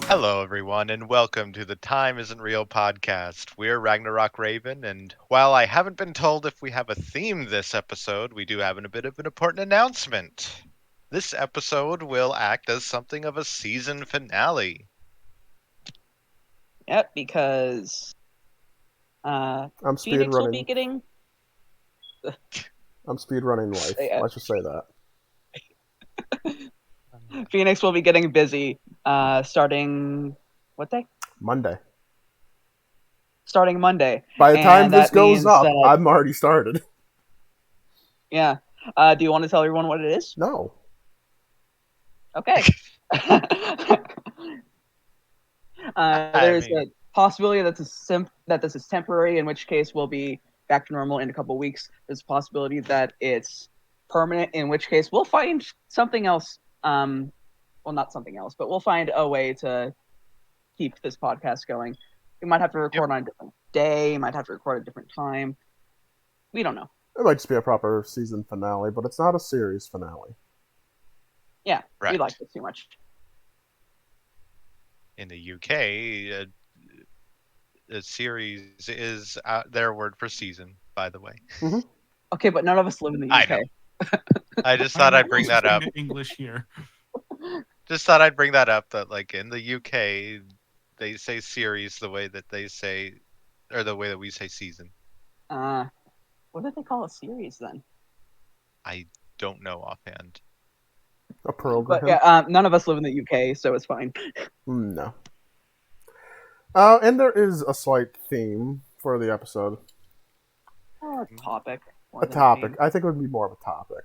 Hello, everyone, and welcome to the Time Isn't Real podcast. We're Ragnarok Raven, and while I haven't been told if we have a theme this episode, we do have a bit of an important announcement. This episode will act as something of a season finale. Yep, because I'm speed Phoenix will be running. getting. I'm speed running life. Yeah. Let's just say that. Phoenix will be getting busy. Starting what day? Monday. Starting Monday. By the time And this that goes means up, that- I'm already started. Yeah. Do you want to tell everyone what it is? No. Okay. There's a possibility that this is temporary, in which case we'll be back to normal in a couple weeks. There's a possibility that it's permanent, in which case we'll find something else. Well, not something else, but we'll find a way to keep this podcast going. We might have to record on a different day. Might have to record at a different time. We don't know. It might just be a proper season finale, but it's not a series finale. Yeah, Right. we like this too much. In the UK, a series is their word for season, by the way. Okay, but none of us live in the UK. I know. I just thought I'd bring that up. English here. Just thought I'd bring that up, that like in the UK, they say series the way that they say, or the way that we say season. What do they call a series then? I don't know offhand. A program. But yeah, none of us live in the UK, so it's fine. No. And there is a slight theme for the episode. A topic. A topic. I think it would be more of a topic.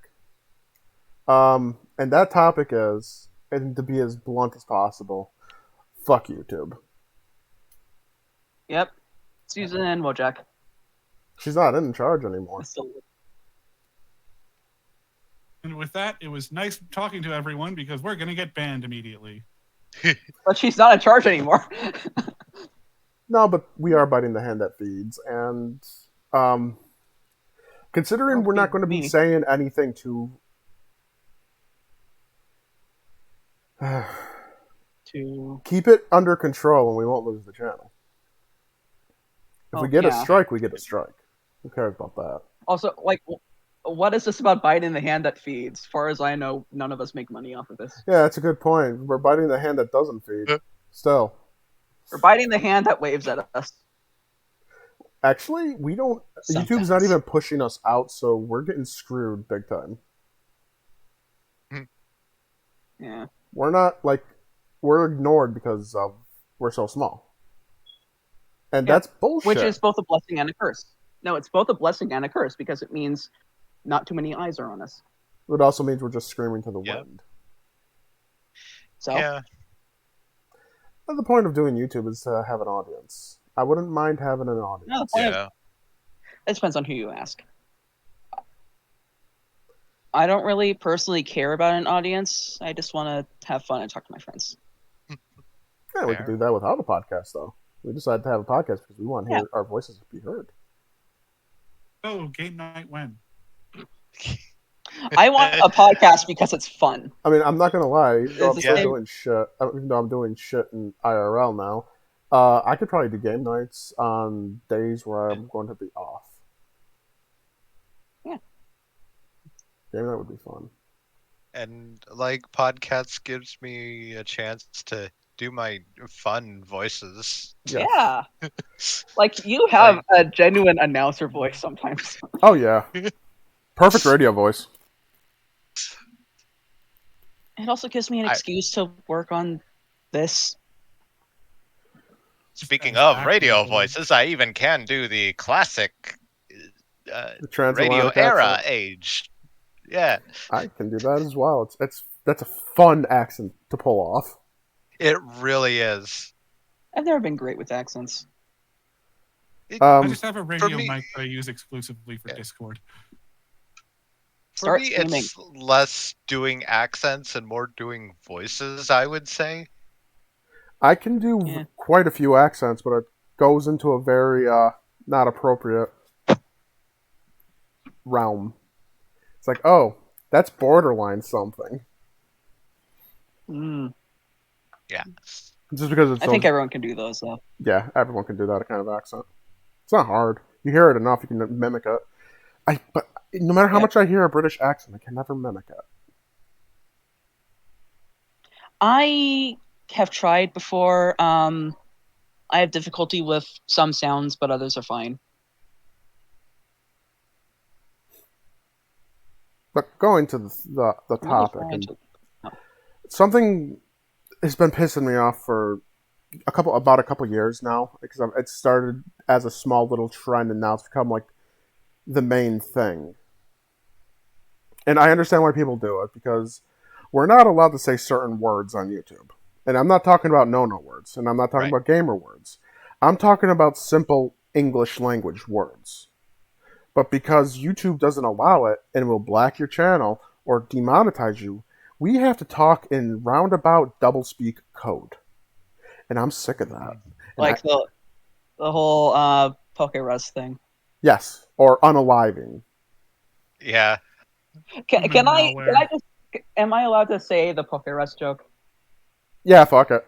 And that topic is, and to be as blunt as possible, fuck YouTube. Yep. Susan Wojak. She's not in charge anymore. And with that, it was nice talking to everyone because we're going to get banned immediately. But she's not in charge anymore. No, but we are biting the hand that feeds, and considering we're not going to be saying anything to keep it under control, and we won't lose the channel. If we get a strike, we get a strike. Who cares about that? Also, like, what is this about biting the hand that feeds? As far as I know, none of us make money off of this. Yeah, that's a good point. We're biting the hand that doesn't feed. Still. We're biting the hand that waves at us. Actually, we don't... Sometimes. YouTube's not even pushing us out, so we're getting screwed big time. Yeah. We're not, like... We're ignored because we're so small. And that's bullshit. Which is both a blessing and a curse. No, it's both a blessing and a curse, because it means not too many eyes are on us. It also means we're just screaming to the wind. So, yeah. And the point of doing YouTube is to have an audience. I wouldn't mind having an audience. No, the point it depends on who you ask. I don't really personally care about an audience. I just want to have fun and talk to my friends. Yeah, we could do that without a podcast, though. We decided to have a podcast because we want our voices to be heard. Oh, game night when? I want a podcast because it's fun. I mean, I'm not going to lie. I'm still same. doing shit. Even though I'm doing shit in IRL now, I could probably do game nights on days where I'm going to be off. Yeah. Game night would be fun. And like podcasts gives me a chance to do my fun voices. Yeah. Like, you have a genuine announcer voice sometimes. Oh, yeah. Perfect radio voice. It also gives me an excuse to work on this. Speaking of radio voices, I even can do the classic radio era age. Yeah. I can do that as well. That's a fun accent to pull off. It really is. I've never been great with accents. I just have a radio mic that I use exclusively for Discord. For me, it's less doing accents and more doing voices, I would say. I can do quite a few accents, but it goes into a very not appropriate realm. It's like, oh, that's borderline something. Mm. Yeah. Just because it's I think everyone can do those, though. Yeah, everyone can do that kind of accent. It's not hard. You hear it enough, you can mimic it. But no matter how much I hear a British accent, I can never mimic it. I have tried before. I have difficulty with some sounds, but others are fine. But going to the topic, something has been pissing me off for about a couple years now, because it started as a small little trend, and now it's become like the main thing. And I understand why people do it, because we're not allowed to say certain words on YouTube. And I'm not talking about no-no words, and I'm not talking about gamer words. I'm talking about simple English language words. But because YouTube doesn't allow it and will black your channel or demonetize you, we have to talk in roundabout doublespeak code. And I'm sick of that. Like the whole Pokerus thing. Yes, or unaliving. Yeah. Can I just... Am I allowed to say the Pokerus joke? Yeah, fuck it.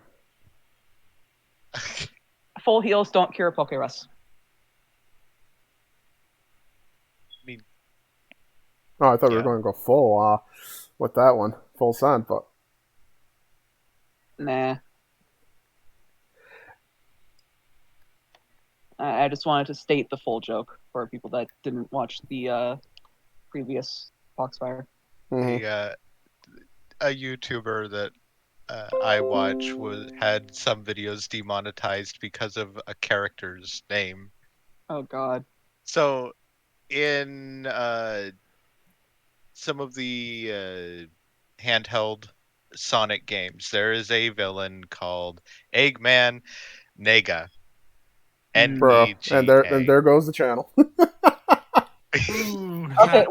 Full heals don't cure Pokerus. Oh, I thought we were going to go full with that one. Full send, but... Nah. I just wanted to state the full joke for people that didn't watch the previous Foxfire. Mm-hmm. A YouTuber that I watch had some videos demonetized because of a character's name. Oh God! So, in some of the handheld Sonic games, there is a villain called Eggman Nega. Bro, and there goes the channel. Okay,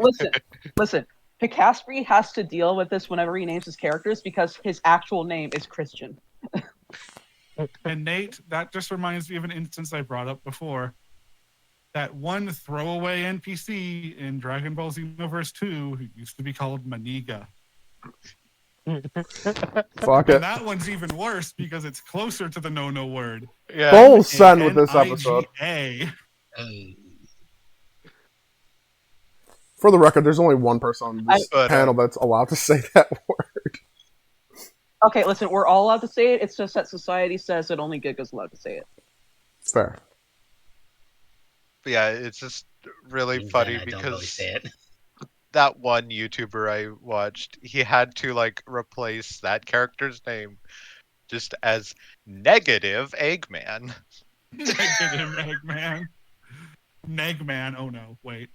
listen. Picaspri has to deal with this whenever he names his characters because his actual name is Christian. And Nate, that just reminds me of an instance I brought up before. That one throwaway NPC in Dragon Ball Xenoverse 2 who used to be called Maniga. Fuck it. And that one's even worse because it's closer to the no-no word. Yeah. Full send with this episode. For the record, there's only one person on this panel that's allowed to say that word. Okay, listen, we're all allowed to say it. It's just that society says that only Giga's allowed to say it. Fair. But yeah, it's just really funny because that one YouTuber I watched, he had to like replace that character's name just as Negative Eggman. Negative Eggman. Negman. Oh no, wait.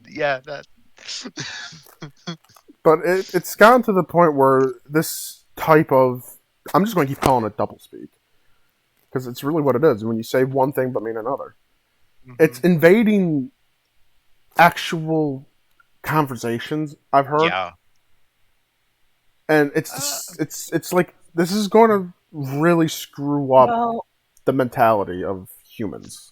Yeah, that. But it's gotten to the point where this type of... I'm just going to keep calling it doublespeak. Because it's really what it is. When you say one thing but mean another. Mm-hmm. It's invading actual conversations, I've heard. Yeah. And it's like, this is going to really screw up the mentality of humans.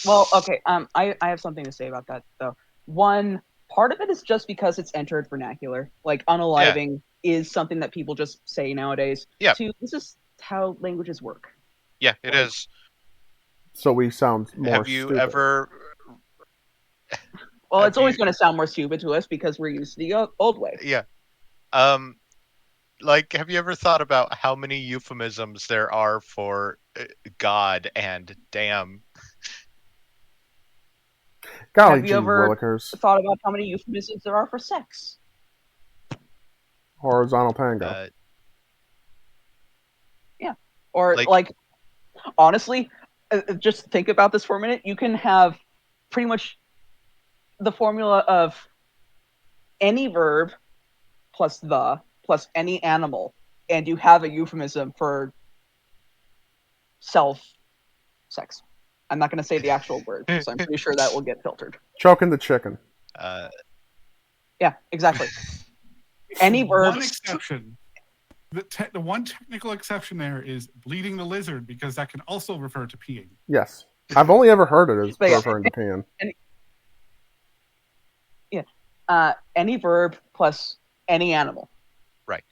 Well, okay, I have something to say about that, though. One, part of it is just because it's entered vernacular. Like, unaliving is something that people just say nowadays. Yeah. Two, this is how languages work. Yeah, it is. So we sound more Have you stupid. ever... Well, it's always going to sound more stupid to us because we're used to the old way. Yeah. Like, have you ever thought about how many euphemisms there are for God and damn? Golly, have you ever thought about how many euphemisms there are for sex? Horizontal tango. Yeah. Or, like honestly, just think about this for a minute. You can have pretty much the formula of any verb plus the plus any animal, and you have a euphemism for sex. I'm not going to say the actual word, so I'm pretty sure that will get filtered. Choking the chicken. Yeah, exactly. Any verb. One exception. The one technical exception there is bleeding the lizard, because that can also refer to peeing. Yes. I've only ever heard it as referring to peeing. Any verb plus any animal. Right.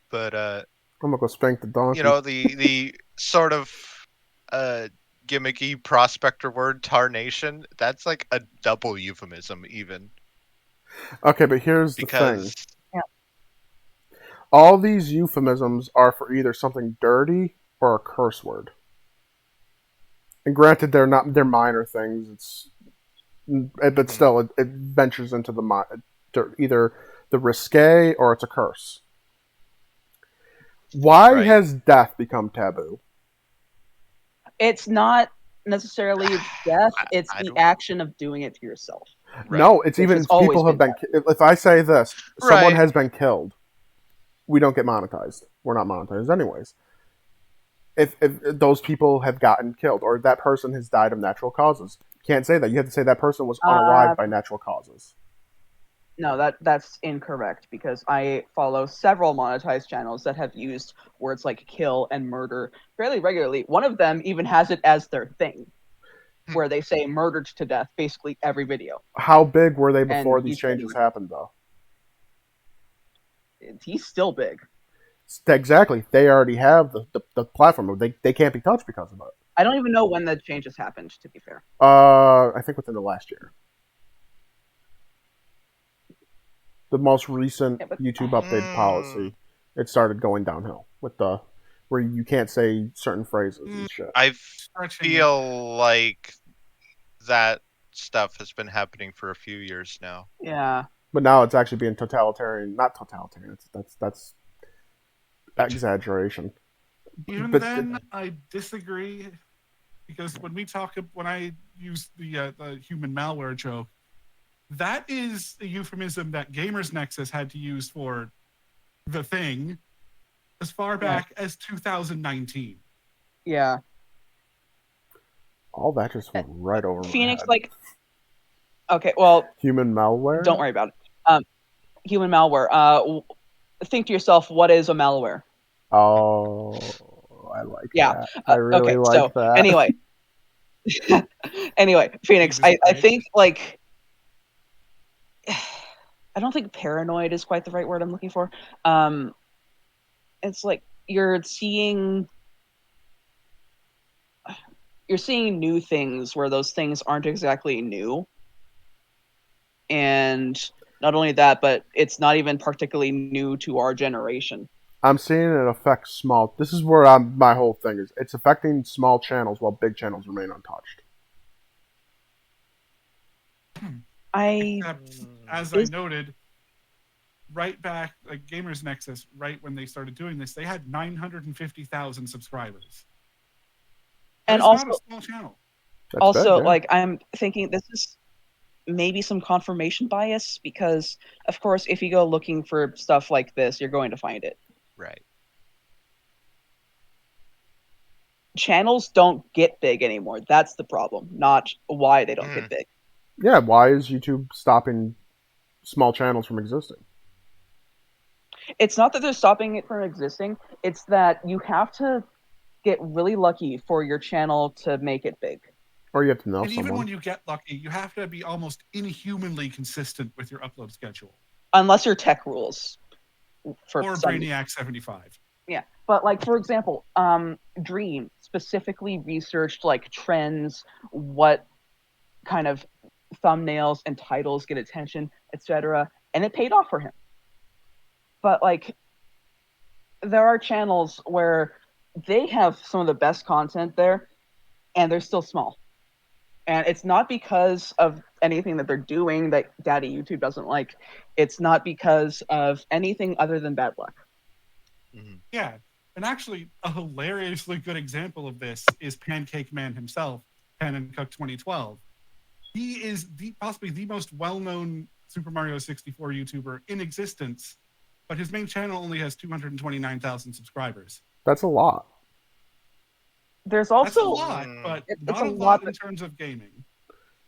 But I'm gonna go spank the donkey. You know, the sort of gimmicky prospector word tarnation. That's like a double euphemism, even. Okay, but here's the Because thing. All these euphemisms are for either something dirty or a curse word. And granted, they're minor things. But still, it ventures into either the risque or it's a curse. Why has death become taboo? It's not necessarily death; it's I the don't. action of doing it to yourself. Right. No, it's Which even has always people have been been. If I say this, someone Right. has been killed, we don't get monetized. We're not monetized anyways. If those people have gotten killed or that person has died of natural causes, you can't say that. You have to say that person was unalived by natural causes. No, that's incorrect because I follow several monetized channels that have used words like kill and murder fairly regularly. One of them even has it as their thing, where they say murdered to death basically every video. How big were they before And these changes happened, though? He's still big. Exactly. They already have the platform. They can't be touched because of it. I don't even know when the changes happened, to be fair. I think within the last year. The most recent YouTube update policy, it started going downhill with where you can't say certain phrases and shit. I feel like that stuff has been happening for a few years now. Yeah. But now it's actually being totalitarian. Not totalitarian. That's exaggeration. Even then, I disagree because when I use the human malware joke, that is a euphemism that Gamers Nexus had to use for the thing as far back as 2019. Yeah. All that just went right over Phoenix, my head. Okay, well, human malware. Don't worry about it. Human malware. Think to yourself, what is a malware? Oh, I like that. I really like that. Anyway, Phoenix, I think I don't think paranoid is quite the right word I'm looking for. It's like you're seeing new things where those things aren't exactly new. And not only that, but it's not even particularly new to our generation. I'm seeing it affect small. This is where my whole thing is. It's affecting small channels while big channels remain untouched. As I noted, right back, like Gamers Nexus, right when they started doing this, they had 950,000 subscribers. And also, not a small channel. I'm thinking this is maybe some confirmation bias because, of course, if you go looking for stuff like this, you're going to find it. Right. Channels don't get big anymore. That's the problem, not why they don't get big. Yeah, why is YouTube stopping small channels from existing? It's not that they're stopping it from existing. It's that you have to get really lucky for your channel to make it big. Or you have to know and someone. Even when you get lucky, you have to be almost inhumanly consistent with your upload schedule. Unless you're tech rules. Or Brainiac 75. Yeah, but for example, Dream specifically researched trends, what kind of thumbnails and titles get attention, etc., and it paid off for him. But there are channels where they have some of the best content there, and they're still small. And it's not because of anything that they're doing that Daddy YouTube doesn't like. It's not because of anything other than bad luck. Mm-hmm. Yeah. And actually, a hilariously good example of this is Pancake Man himself, Pan and Cook 2012. He is possibly the most well-known Super Mario 64 YouTuber in existence, but his main channel only has 229,000 subscribers. That's a lot. There's also that's a lot, but not a lot in terms of gaming.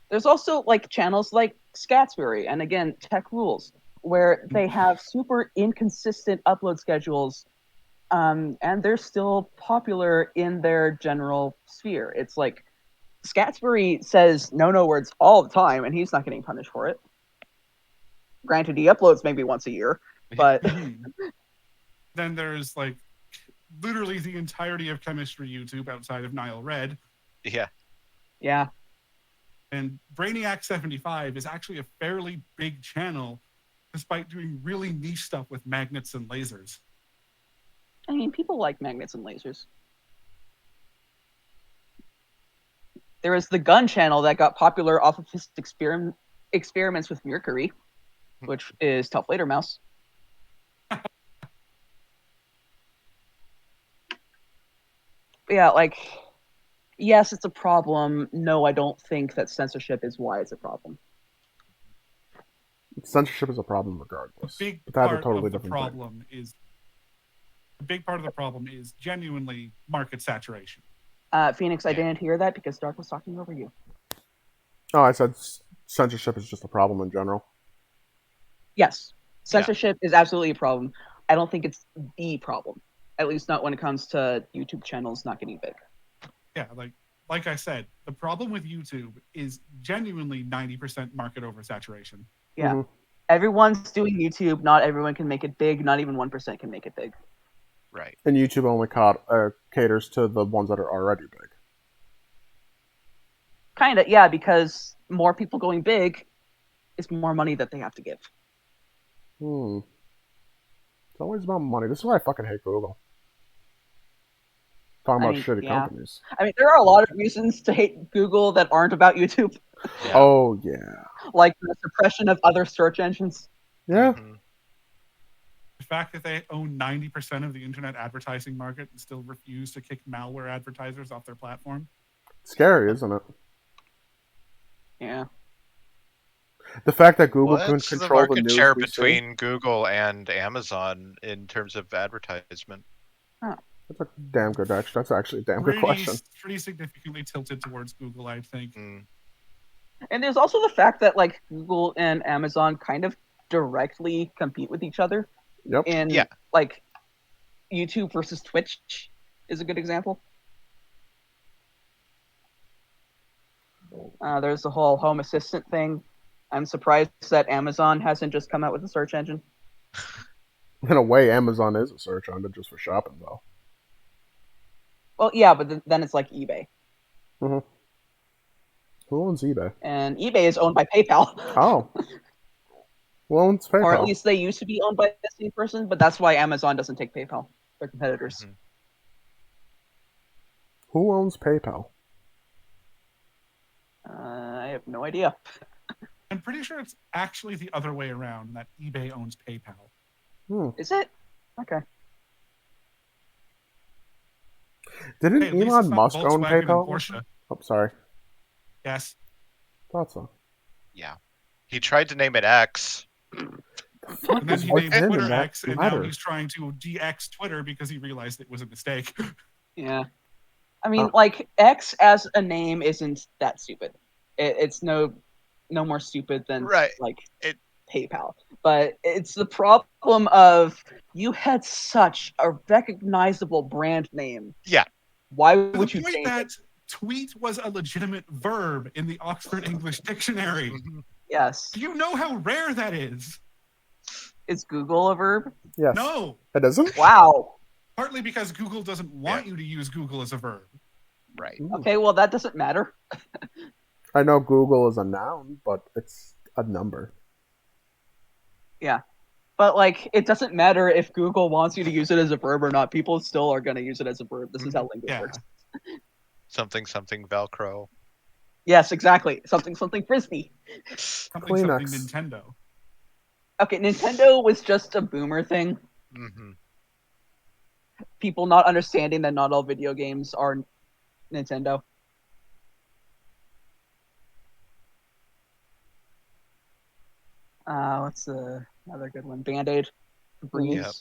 There's also channels like Scatsbury and again Tech Rules, where they have super inconsistent upload schedules, and they're still popular in their general sphere. It's like Scatsbury says no words all the time, and he's not getting punished for it. Granted, he uploads maybe once a year, but then there's literally the entirety of chemistry YouTube outside of Nile Red. Yeah. Yeah. And Brainiac 75 is actually a fairly big channel, despite doing really niche stuff with magnets and lasers. I mean, people like magnets and lasers. There is the gun channel that got popular off of his experiments with mercury, which is Tough Later Mouse. Yeah, like, yes, it's a problem. No, I don't think that censorship is why it's a problem. Censorship is a problem regardless. A big but that's a part totally of the different problem is a big part of the problem is genuinely market saturation. Phoenix, I didn't hear that because Dark was talking over you. Oh, I said censorship is just a problem in general. Yes, censorship is absolutely a problem. I don't think it's the problem. At least not when it comes to YouTube channels not getting big. Yeah, like I said, the problem with YouTube is genuinely 90% market oversaturation. Yeah. Mhm. Everyone's doing YouTube. Not everyone can make it big. Not even 1% can make it big. Right. And YouTube only caters to the ones that are already big. Kind of, yeah, because more people going big is more money that they have to give. It's always about money. This is why I fucking hate Google. Talking about shitty companies. I mean, there are a lot of reasons to hate Google that aren't about YouTube. Yeah. Oh, yeah. Like the suppression of other search engines. Yeah. Mhm. The fact that they own 90% of the internet advertising market and still refuse to kick malware advertisers off their platform. Scary, isn't it? Yeah. The fact that Google can What's the control the market news share we see. between Google and Amazon in terms of advertisement? That's a damn good actually. That's actually a damn good question. Pretty significantly tilted towards Google, I think. Mm. And there's also the fact that like Google and Amazon kind of directly compete with each other. Yep. In like YouTube versus Twitch is a good example. There's the whole Home Assistant thing. I'm surprised that Amazon hasn't just come out with a search engine. In a way, Amazon is a search engine just for shopping, though. Well, yeah, but then it's like eBay. Mm-hmm. Who owns eBay? And eBay is owned by PayPal. Oh. Who owns PayPal? Or at least they used to be owned by the same person, but that's why Amazon doesn't take PayPal. They're competitors. Mm-hmm. Who owns PayPal? I have no idea. I'm pretty sure it's actually the other way around, that eBay owns PayPal. Is it? Okay. Didn't Hey, Elon Musk own Volkswagen and PayPal? Porsche. Oh, sorry. Yes. Thought so. Yeah. He tried to name it X. And then he What's named in Twitter that X, and letter? now he's trying to de-X Twitter because he realized it was a mistake. Yeah. I mean, like, X as a name isn't that stupid. It's no more stupid than, like, PayPal. But it's the problem of you had such a recognizable brand name. Yeah. Why would you change that it? Tweet was a legitimate verb in the Oxford English Dictionary. Yes. Do you know how rare that is? Is Google a verb? Yes. No. It isn't? Wow. Partly because Google doesn't want you to use Google as a verb. Right. Okay, well, that doesn't matter. I know Google is a noun, but it's a number. Yeah. But, like, it doesn't matter if Google wants you to use it as a verb or not. People still are going to use it as a verb. This is how language works. Something Velcro. Yes, exactly. Something Frisbee. Something Nintendo. Okay, Nintendo was just a boomer thing. Mm-hmm. People not understanding that not all video games are Nintendo. What's another good one? Band-Aid. Breeze. Yep.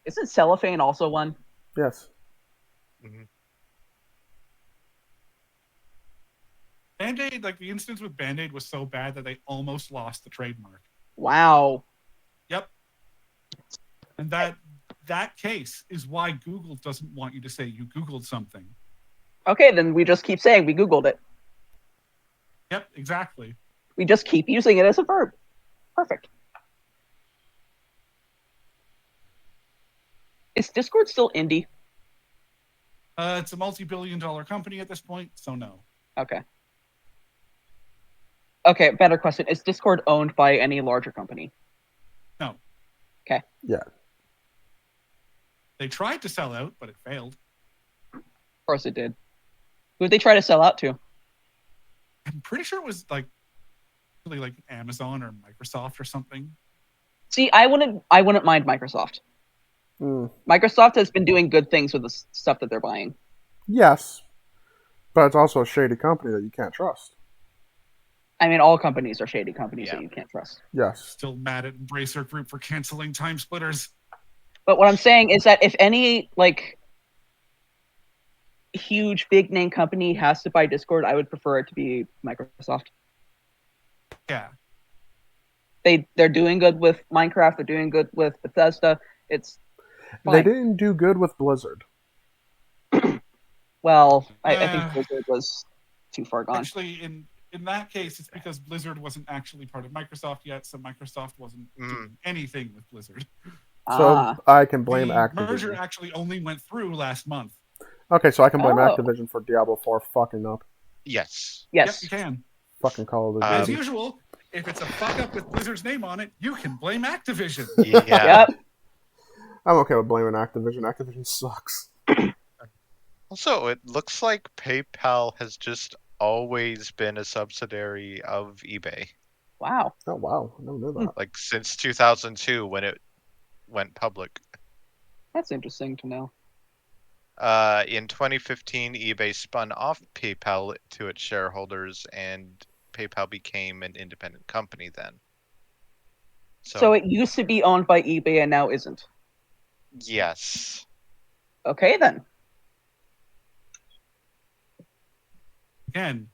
Isn't cellophane also one? Yes. Mm-hmm. Band-Aid, like the instance with Band-Aid was so bad that they almost lost the trademark. Wow. Yep. And that case is why Google doesn't want you to say you Googled something. Okay, then we just keep saying we Googled it. Yep, exactly. We just keep using it as a verb. Perfect. Is Discord still indie? It's a multi-billion-dollar company at this point, so no. Okay. Okay, better question. Is Discord owned by any larger company? No. Okay. Yeah. They tried to sell out, but it failed. Of course it did. Who did they try to sell out to? I'm pretty sure it was really like Amazon or Microsoft or something. See, I wouldn't mind Microsoft. Microsoft has been doing good things with the stuff that they're buying. Yes, but it's also a shady company that you can't trust. I mean, all companies are shady companies that you can't trust. Yes. Still mad at Embracer Group for canceling Time Splitters. But what I'm saying is that if any huge big name company has to buy Discord, I would prefer it to be Microsoft. Yeah. They're doing good with Minecraft. They're doing good with Bethesda. It's fine. They didn't do good with Blizzard. Well, I think Blizzard was too far gone. Actually, in that case, it's because Blizzard wasn't actually part of Microsoft yet, so Microsoft wasn't doing anything with Blizzard. So I can blame the Activision. merger actually only went through last month. Okay, so I can blame Activision for Diablo 4 fucking up. Yes. Yes. Yep, you can. Fucking Call of Duty. As usual, if it's a fuck up with Blizzard's name on it, you can blame Activision. Yeah. Yep. I'm okay with blaming Activision. Activision sucks. Also, it looks like PayPal has just always been a subsidiary of eBay. Wow. Oh, wow. I never knew that. Like since 2002 when it went public. That's interesting to know. In 2015, eBay spun off PayPal to its shareholders, and PayPal became an independent company then. So it used to be owned by eBay and now isn't? Yes. Okay, then. Again,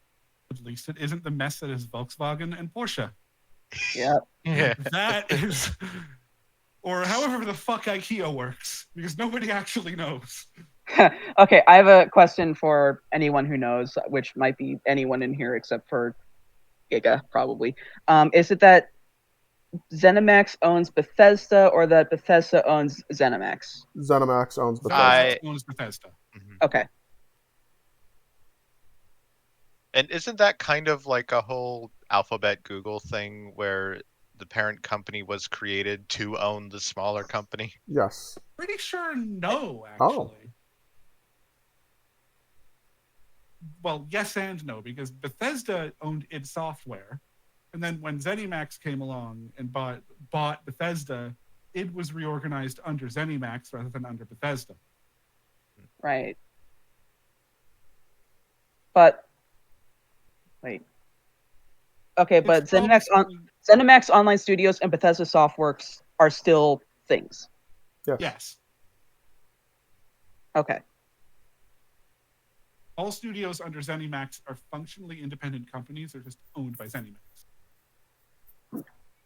at least it isn't the mess that is Volkswagen and Porsche. Yeah. That is... Or however the fuck IKEA works, because nobody actually knows. Okay, I have a question for anyone who knows, which might be anyone in here except for Giga, probably. Is it that ZeniMax owns Bethesda or that Bethesda owns ZeniMax? ZeniMax owns Bethesda. Owns Bethesda. Okay. And isn't that kind of like a whole Alphabet Google thing where the parent company was created to own the smaller company? Yes. Pretty sure no, actually. Well, yes and no, because Bethesda owned id Software, and then when ZeniMax came along and bought Bethesda, id was reorganized under ZeniMax rather than under Bethesda. Right. But wait. Okay, but ZeniMax Online Studios and Bethesda Softworks are still things. Yes. Okay. All studios under ZeniMax are functionally independent companies. They're just owned by ZeniMax.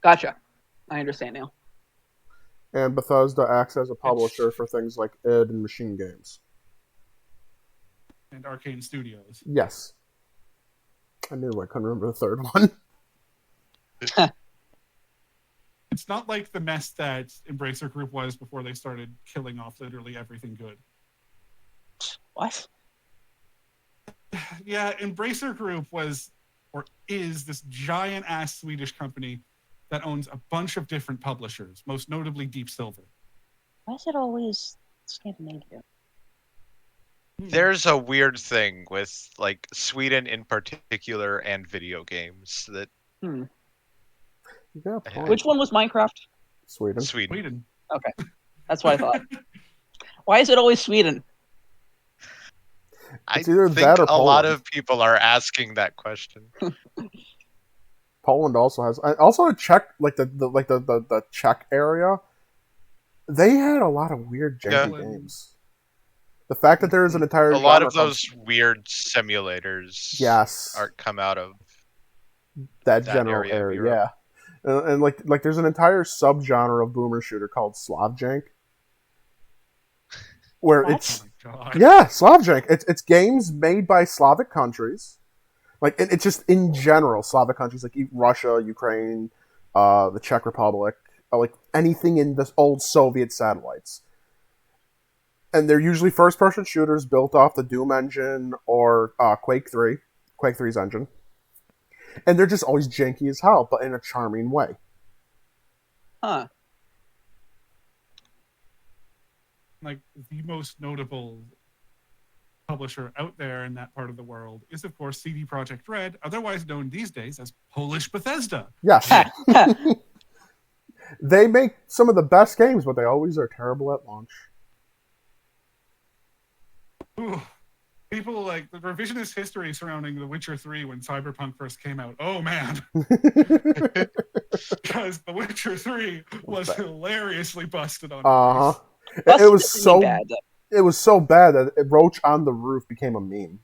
Gotcha. I understand now. And Bethesda acts as a publisher for things like id and Machine Games. And Arcane Studios. Yes. I knew I couldn't remember the third one. It's not like the mess that Embracer Group was before they started killing off literally everything good. What? Yeah, Embracer Group was, or is, this giant-ass Swedish company that owns a bunch of different publishers, most notably Deep Silver. Why is it always Scandinavia? There's a weird thing with like Sweden in particular and video games that. Which one was Minecraft? Sweden. Okay, that's what I thought. Why is it always Sweden? It's either that or a lot of people are asking that question. Poland also has. Also, Czech, like the Czech area, they had a lot of weird janky games. The fact that there is an entire a lot of those weird simulators, are come out of that general area. Yeah, and like there's an entire subgenre of boomer shooter called Slavjank, where it's Slavjank. It's games made by Slavic countries, like it's just in general Slavic countries like Russia, Ukraine, the Czech Republic, like anything in this old Soviet satellites. And they're usually first-person shooters built off the Doom engine or Quake 3's engine. And they're just always janky as hell, but in a charming way. Huh. Like, the most notable publisher out there in that part of the world is, of course, CD Projekt Red, otherwise known these days as Polish Bethesda. Yes. They make some of the best games, but they always are terrible at launch. Ooh. People like the revisionist history surrounding The Witcher 3 when Cyberpunk first came out. Oh, man. Because The Witcher 3 was hilariously busted on Uh-huh. Busted It was so bad, though. It was so bad that Roach on the Roof became a meme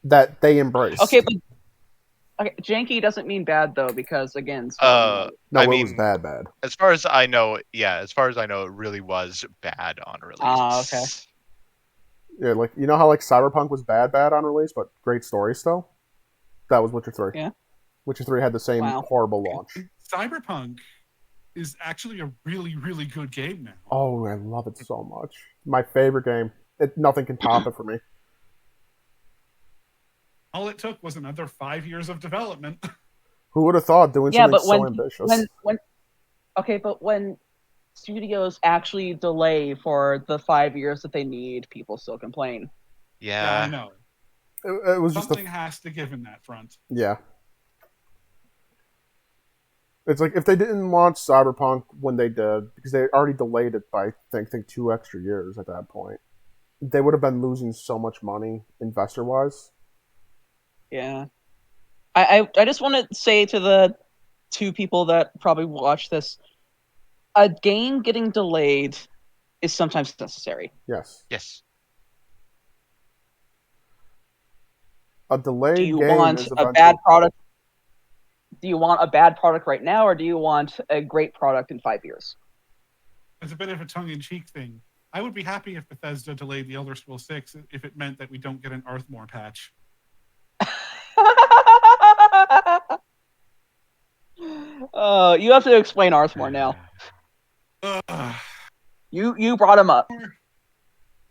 that they embraced. Okay, but janky doesn't mean bad though, because again, no, it was bad. As far as I know, it really was bad on release. Okay. Yeah, like you know how like Cyberpunk was bad on release, but great story still. That was Witcher 3. Yeah. Witcher 3 had the same horrible launch. Cyberpunk is actually a really, really good game now. Oh, I love it so much. My favorite game. Nothing can top it for me. All it took was another 5 years of development. Who would have thought doing something so ambitious? But when studios actually delay for the 5 years that they need, people still complain. Yeah, I know. It was something has to give in that front. Yeah. It's like if they didn't launch Cyberpunk when they did, because they already delayed it by I think 2 extra years at that point, they would have been losing so much money investor wise. Yeah. I just want to say to the 2 people that probably watch this, a game getting delayed is sometimes necessary. Yes. A delayed game want is a bad product? Do you want a bad product right now, or do you want a great product in 5 years? It's a bit of a tongue-in-cheek thing. I would be happy if Bethesda delayed the Elder Scrolls 6 if it meant that we don't get an Arthmore patch. Oh, you have to explain Arthmore now. You brought him up.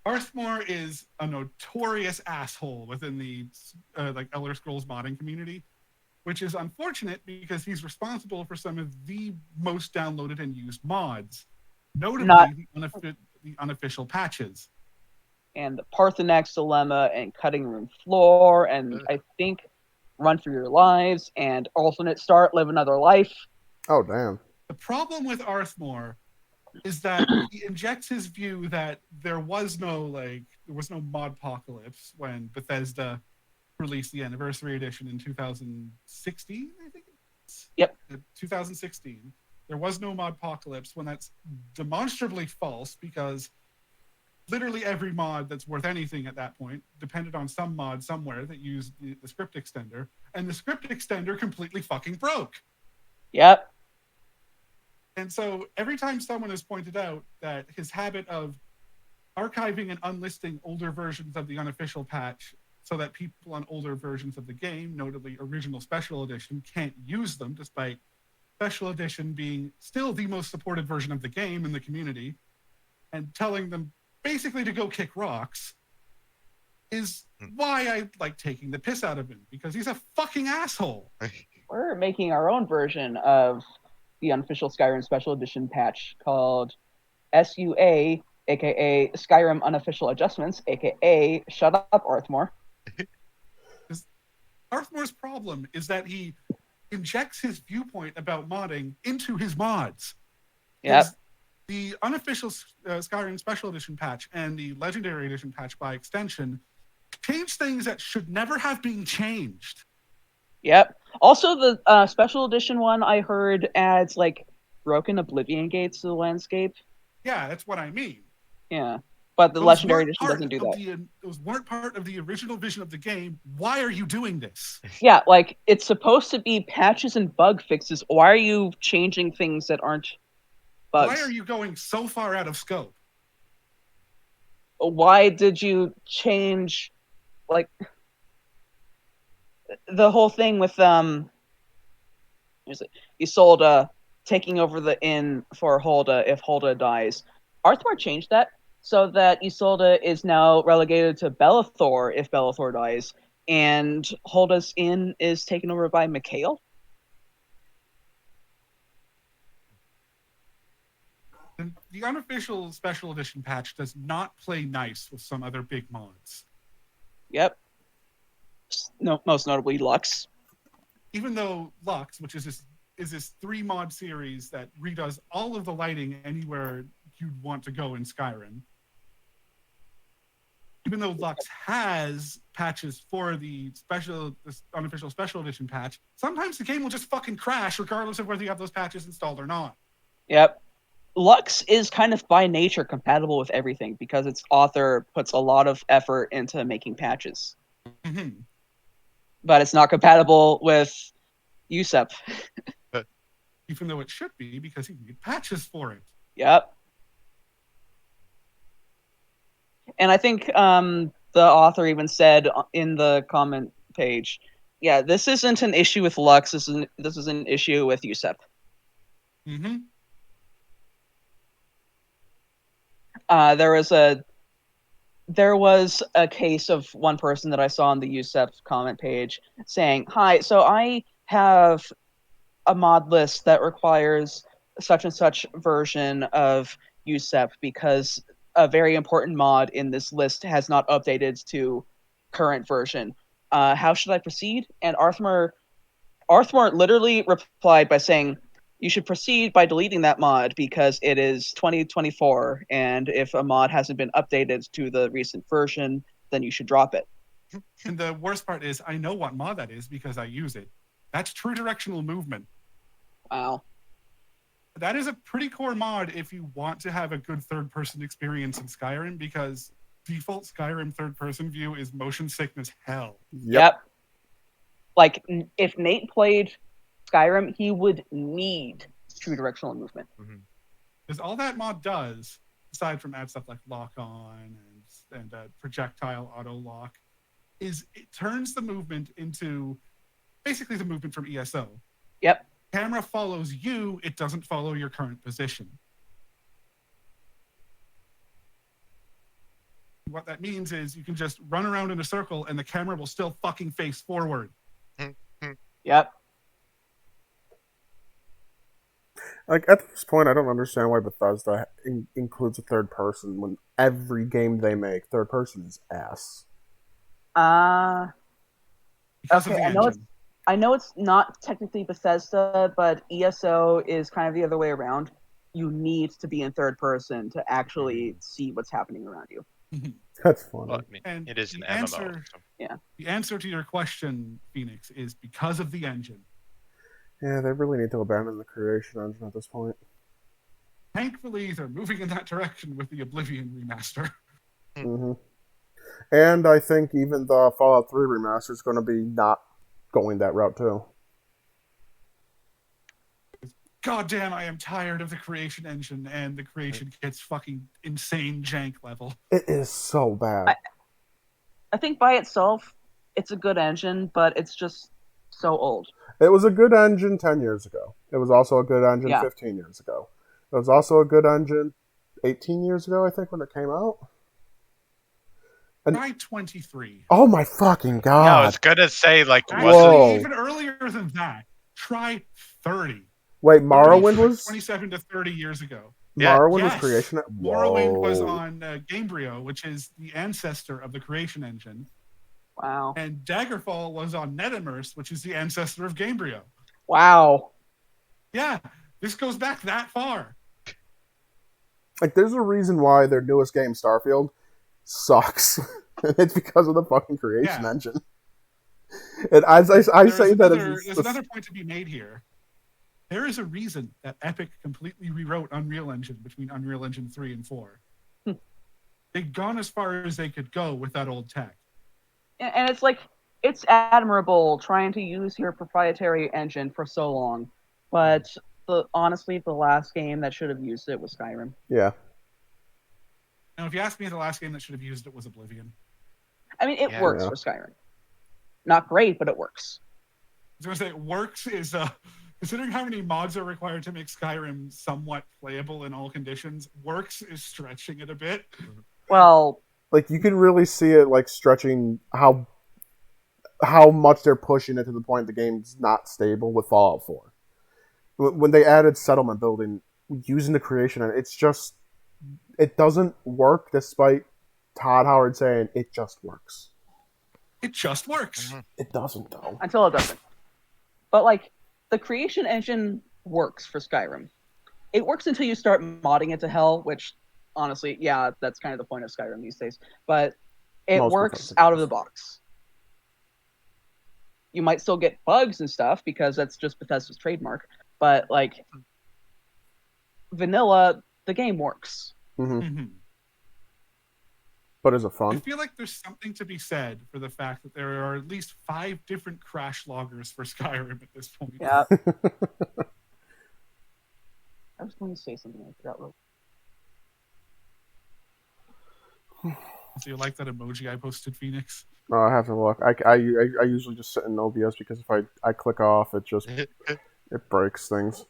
Arthmore is a notorious asshole within the Elder Scrolls modding community, which is unfortunate because he's responsible for some of the most downloaded and used mods, notably the unofficial patches. And the Parthenax Dilemma, and Cutting Room Floor, and I think Run for Your Lives, and Alternate Start, Live Another Life. Oh, damn. The problem with Arthmore is that he injects his view that there was no modpocalypse when Bethesda released the Anniversary Edition in 2016, I think. Yep. 2016. There was no modpocalypse, when that's demonstrably false, because literally every mod that's worth anything at that point depended on some mod somewhere that used the script extender, and the script extender completely fucking broke. Yep. And so every time someone has pointed out that his habit of archiving and unlisting older versions of the unofficial patch so that people on older versions of the game, notably original special edition, can't use them, despite special edition being still the most supported version of the game in the community, and telling them basically to go kick rocks, is why I like taking the piss out of him, because he's a fucking asshole. We're making our own version of the unofficial Skyrim Special Edition patch called SUA, aka Skyrim Unofficial Adjustments, aka Shut Up, Arthmore. Arthmore's problem is that he injects his viewpoint about modding into his mods. Yep. The unofficial Skyrim Special Edition patch and the Legendary Edition patch by extension change things that should never have been changed. Yep. Also, the Special Edition one I heard adds broken Oblivion gates to the landscape. Yeah, that's what I mean. Yeah. But the Legendary Edition doesn't do that. Those weren't part of the original vision of the game. Why are you doing this? Yeah, it's supposed to be patches and bug fixes. Why are you changing things that aren't bugs? Why are you going so far out of scope? Why did you change, the whole thing with, Isolde taking over the inn for Hulda if Hulda dies? Arthmore changed that. so that Isolde is now relegated to Bellathor if Bellathor dies, and Holda's Inn is taken over by Mikhail. The unofficial special edition patch does not play nice with some other big mods. Yep. No, most notably Lux. Even though Lux, which is this 3-mod series that redoes all of the lighting anywhere you'd want to go in Skyrim. Even though Lux has patches for this unofficial special edition patch, sometimes the game will just fucking crash regardless of whether you have those patches installed or not. Yep. Lux is kind of by nature compatible with everything because its author puts a lot of effort into making patches. Mm-hmm. But it's not compatible with USEP. Even though it should be, because he made patches for it. Yep. And I think the author even said in the comment page, yeah, this isn't an issue with Lux, this is an issue with USEP. Mm-hmm. There was a case of one person that I saw on the USEP comment page saying, "Hi, so I have a mod list that requires such and such version of USEP because a very important mod in this list has not updated to current version. How should I proceed?" And Arthmore literally replied by saying, "You should proceed by deleting that mod because it is 2024, and if a mod hasn't been updated to the recent version, then you should drop it." And the worst part is, I know what mod that is because I use it. That's true directional movement. Wow. That is a pretty core mod if you want to have a good third-person experience in Skyrim, because default Skyrim third-person view is motion sick as hell. Yep. Like, if Nate played Skyrim, he would need true directional movement. Because all that mod does, aside from add stuff like lock on and projectile auto lock, is it turns the movement into basically the movement from ESO. Yep. Camera follows you, it doesn't follow your current position. What that means is you can just run around in a circle and the camera will still fucking face forward. Yep. Like, at this point, I don't understand why Bethesda includes a third person when every game they make, third person is ass. Because of the engine. I know it's not technically Bethesda, but ESO is kind of the other way around. You need to be in third person to actually see what's happening around you. That's funny. Well, I mean, And it is an the MMO. answer, So. Yeah. The answer to your question, Phoenix, is because of the engine. Yeah, they really need to abandon the creation engine at this point. Thankfully, they're moving in that direction with the Oblivion remaster. Mm-hmm. And I think even the Fallout 3 remaster is going to be not going that route too. God damn, I am tired of the creation engine and the creation kit's fucking insane jank level. It is so bad. I think by itself, it's a good engine, but it's just so old. It was a good engine 10 years ago. It was also a good engine 15 years ago. It was also a good engine 18 years ago, I think, when it came out. And try 23. Oh my fucking god. Yeah, I was going to say, like, actually, even earlier than that, try 30. Wait, Morrowind was 27 to 30 years ago. Morrowind was creation. Morrowind was on Gamebryo, which is the ancestor of the creation engine. Wow. And Daggerfall was on Netimmerse, which is the ancestor of Gamebryo. Wow. Yeah, this goes back that far. Like, there's a reason why their newest game, Starfield, sucks. It's because of the fucking creation engine. And as I say that, there's another point to be made here. There is a reason that Epic completely rewrote Unreal Engine between Unreal Engine 3 and 4. They'd gone as far as they could go with that old tech. And it's like, it's admirable trying to use your proprietary engine for so long, but honestly, the last game that should have used it was Skyrim. Yeah. Now, if you ask me, the last game that should have used it was Oblivion. I mean, it works for Skyrim. Not great, but it works. I was going to say, it works is Considering how many mods are required to make Skyrim somewhat playable in all conditions, Works is stretching it a bit. Well, like you can really see it like stretching how much they're pushing it to the point the game's not stable with Fallout 4. When they added settlement building using the creation, it's just it doesn't work despite Todd Howard saying it just works. It just works. It doesn't though. Until it doesn't. But like the creation engine works for Skyrim. It works until you start modding it to hell, which honestly, yeah, that's kind of the point of Skyrim these days. But it Most works Bethesda out of the games. box. You might still get bugs and stuff because that's just Bethesda's trademark. But like vanilla, the game works. Mm-hmm. But is it I fun? feel like there's something to be said for the fact that there are at least 5 different crash loggers for Skyrim at this point. Yeah. I was going to say something I forgot. So you like that emoji I posted, Phoenix? No, I have to look. I usually just sit in OBS because if I click off, it just it breaks things.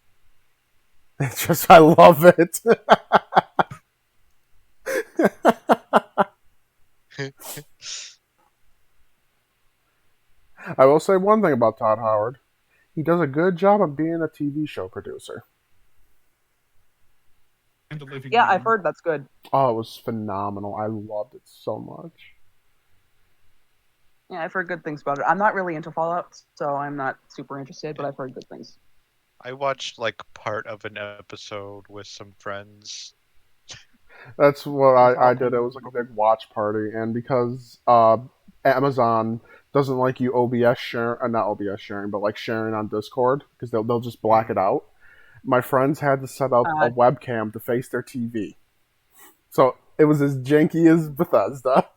It's just I love it. I will say one thing about Todd Howard. He does a good job of being a TV show producer. And a living Yeah, man. I've heard that's good. Oh, it was phenomenal. I loved it so much. Yeah, I've heard good things about it. I'm not really into Fallout, so I'm not super interested, but I've heard good things. I watched like part of an episode with some friends. That's what I did. It was like a big watch party, and because Amazon doesn't like you OBS share, not OBS sharing, but like sharing on Discord because they'll just black it out. My friends had to set up a webcam to face their TV, so it was as janky as Bethesda.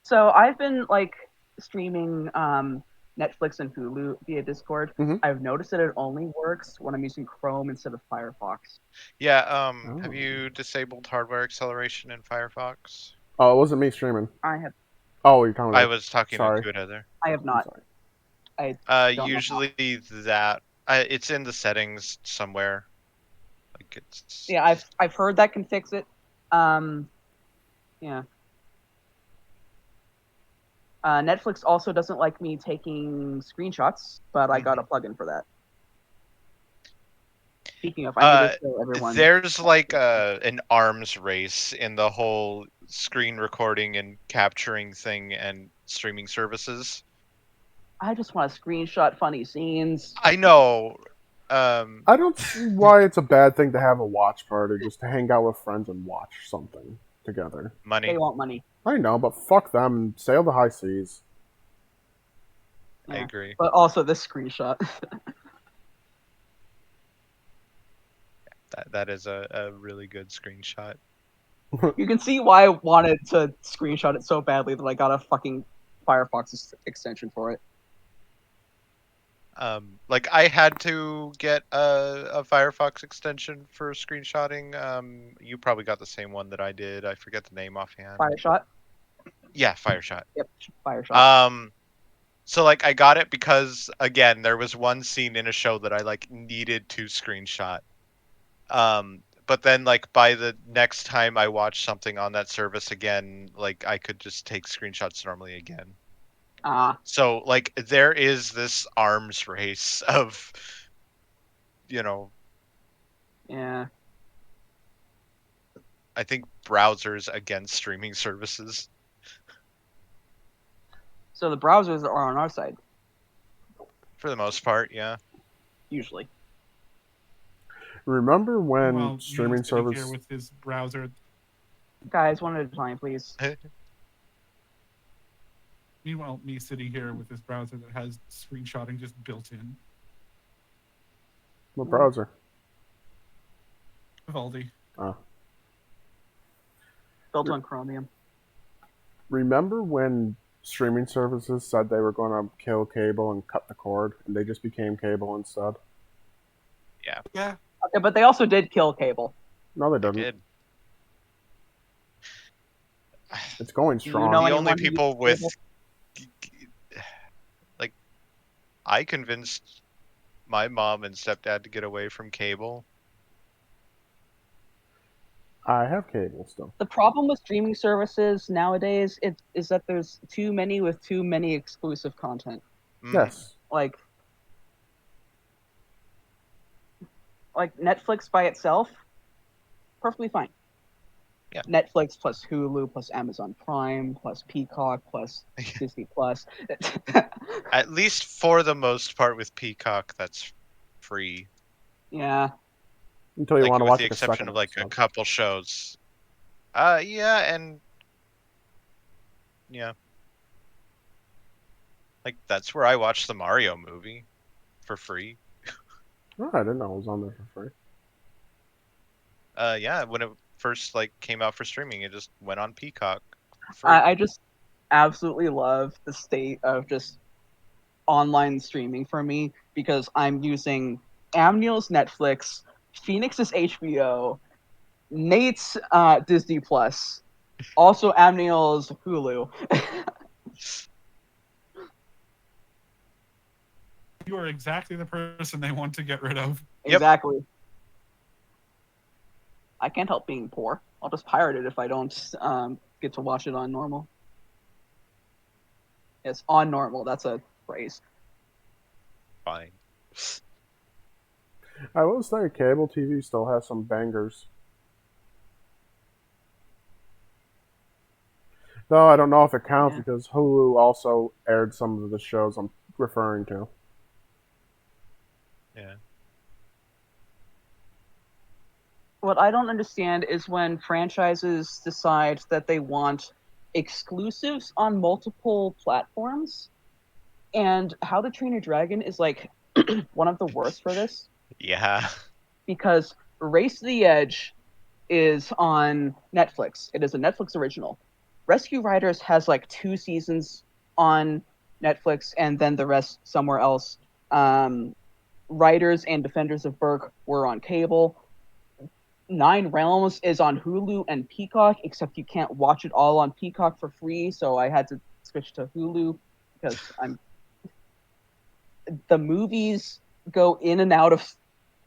So I've been like streaming Netflix and Hulu via Discord. Mhm. I've noticed that it only works when I'm using Chrome instead of Firefox. Yeah, have you disabled hardware acceleration in Firefox? Oh, it wasn't me streaming. I have. Oh, you're talking about. I was talking Sorry. to Heather. I have not. I don't Usually that it's in the settings somewhere. Like it's. Yeah, I've heard that can fix it. Yeah. Netflix also doesn't like me taking screenshots, but I got a plugin for that. Speaking of, I need to show everyone. There's like an arms race in the whole screen recording and capturing thing and streaming services. I just want to screenshot funny scenes. I know. I don't see why it's a bad thing to have a watch party, just to hang out with friends and watch something together. Money. They want money. I know, but fuck them. Sail the high seas. Yeah. I agree. But also this screenshot. That is a really good screenshot. You can see why I wanted to screenshot it so badly that I got a fucking Firefox extension for it. Like I had to get a Firefox extension for screenshotting. You probably got the same one that I did. I forget the name offhand. Fireshot? Yeah, Fireshot. Yep, Fireshot. So like I got it because again there was one scene in a show that I like needed to screenshot. But then like by the next time I watched something on that service again, like I could just take screenshots normally again. So like there is this arms race of, Yeah. I think browsers against streaming services. So the browsers are on our side. For the most part, yeah. Usually. Remember when streaming service here with his browser. Guys, one at a time, please. Meanwhile, me sitting here with this browser that has screenshotting just built in. What browser? Vivaldi. Built on Chromium. Remember when streaming services said they were going to kill cable and cut the cord, and they just became cable instead? Yeah. Yeah. Okay, but they also did kill cable. No, they They didn't. did. It's going strong. know The anyone only who people uses with cable? like I convinced my mom and stepdad to get away from cable. I have cable still. The problem with streaming services nowadays is that there's too many with too many exclusive content. Yes. Like Netflix by itself, perfectly fine. Yeah. Netflix plus Hulu plus Amazon Prime plus Peacock plus Disney Plus. At least for the most part with Peacock, that's free. Yeah. Until you want to with watch the like a exception second of like a episode. couple shows. Yeah, and yeah. Like that's where I watched the Mario movie for free. Oh, I didn't know it was on there for free. Yeah, when it first like came out for streaming, it just went on Peacock. Free. I just absolutely love the state of just online streaming for me because I'm using Amniel's Netflix, Phoenix's HBO, Nate's Disney Plus, also Amniel's Hulu. You are exactly the person they want to get rid of. Exactly. I can't help being poor. I'll just pirate it if I don't get to watch it on normal. Yes, on normal. That's a phrase. Fine. I will say cable TV still has some bangers. Though I don't know if it counts because Hulu also aired some of the shows I'm referring to. Yeah. What I don't understand is when franchises decide that they want exclusives on multiple platforms, and How to Train Your Dragon is like one of the worst for this. Yeah. Because Race to the Edge is on Netflix. It is a Netflix original. Rescue Riders has like 2 seasons on Netflix and then the rest somewhere else. Riders and Defenders of Berk were on cable. 9 Realms is on Hulu and Peacock, except you can't watch it all on Peacock for free, so I had to switch to Hulu because the movies go in and out of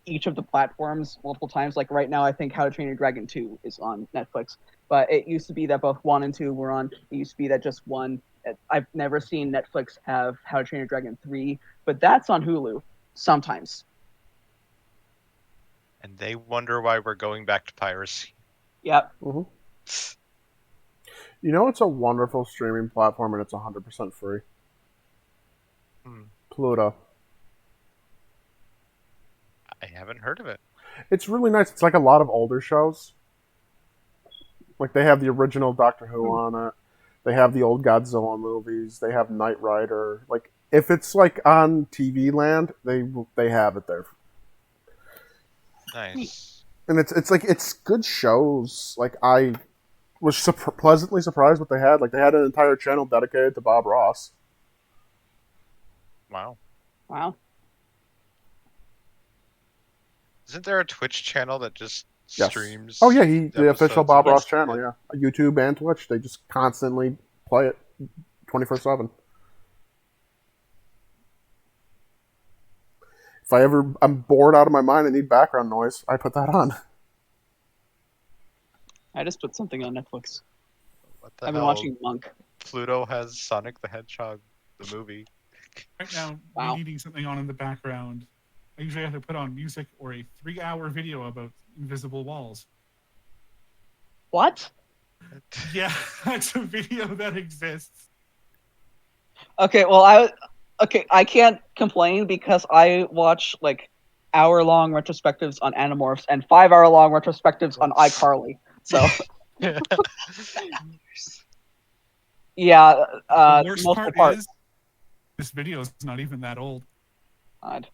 each of the platforms multiple times. Like right now, I think How to Train Your Dragon 2 is on Netflix, but it used to be that both 1 and 2 were on. It used to be that just 1. I've never seen Netflix have How to Train Your Dragon 3, but that's on Hulu sometimes. And they wonder why we're going back to piracy. Yep. Mm-hmm. You know, it's a wonderful streaming platform and it's 100% free. Pluto. I haven't heard of it. It's really nice. It's like a lot of older shows. Like they have the original Doctor Who on it. They have the old Godzilla movies. They have Knight Rider. Like if it's like on TV Land, they have it there. Nice. And it's good shows. Like I was pleasantly surprised what they had. Like they had an entire channel dedicated to Bob Ross. Wow. Isn't there a Twitch channel that just streams? Oh yeah, the official Bob Ross channel. Yes. Yeah, YouTube and Twitch. They just constantly play it 24/7. If I'm bored out of my mind and need background noise, I put that on. I just put something on Netflix. What the I've hell? been watching Monk. Pluto has Sonic the Hedgehog, the movie. Right now, me needing something on in the background, I usually have to put on music or a 3-hour video about invisible walls. What? Yeah, it's a video that exists. Okay, well, I can't complain because I watch like hour-long retrospectives on Animorphs and 5-hour-long retrospectives on iCarly. So, yeah, the worst multiple part parts. is this video is not even that old. God.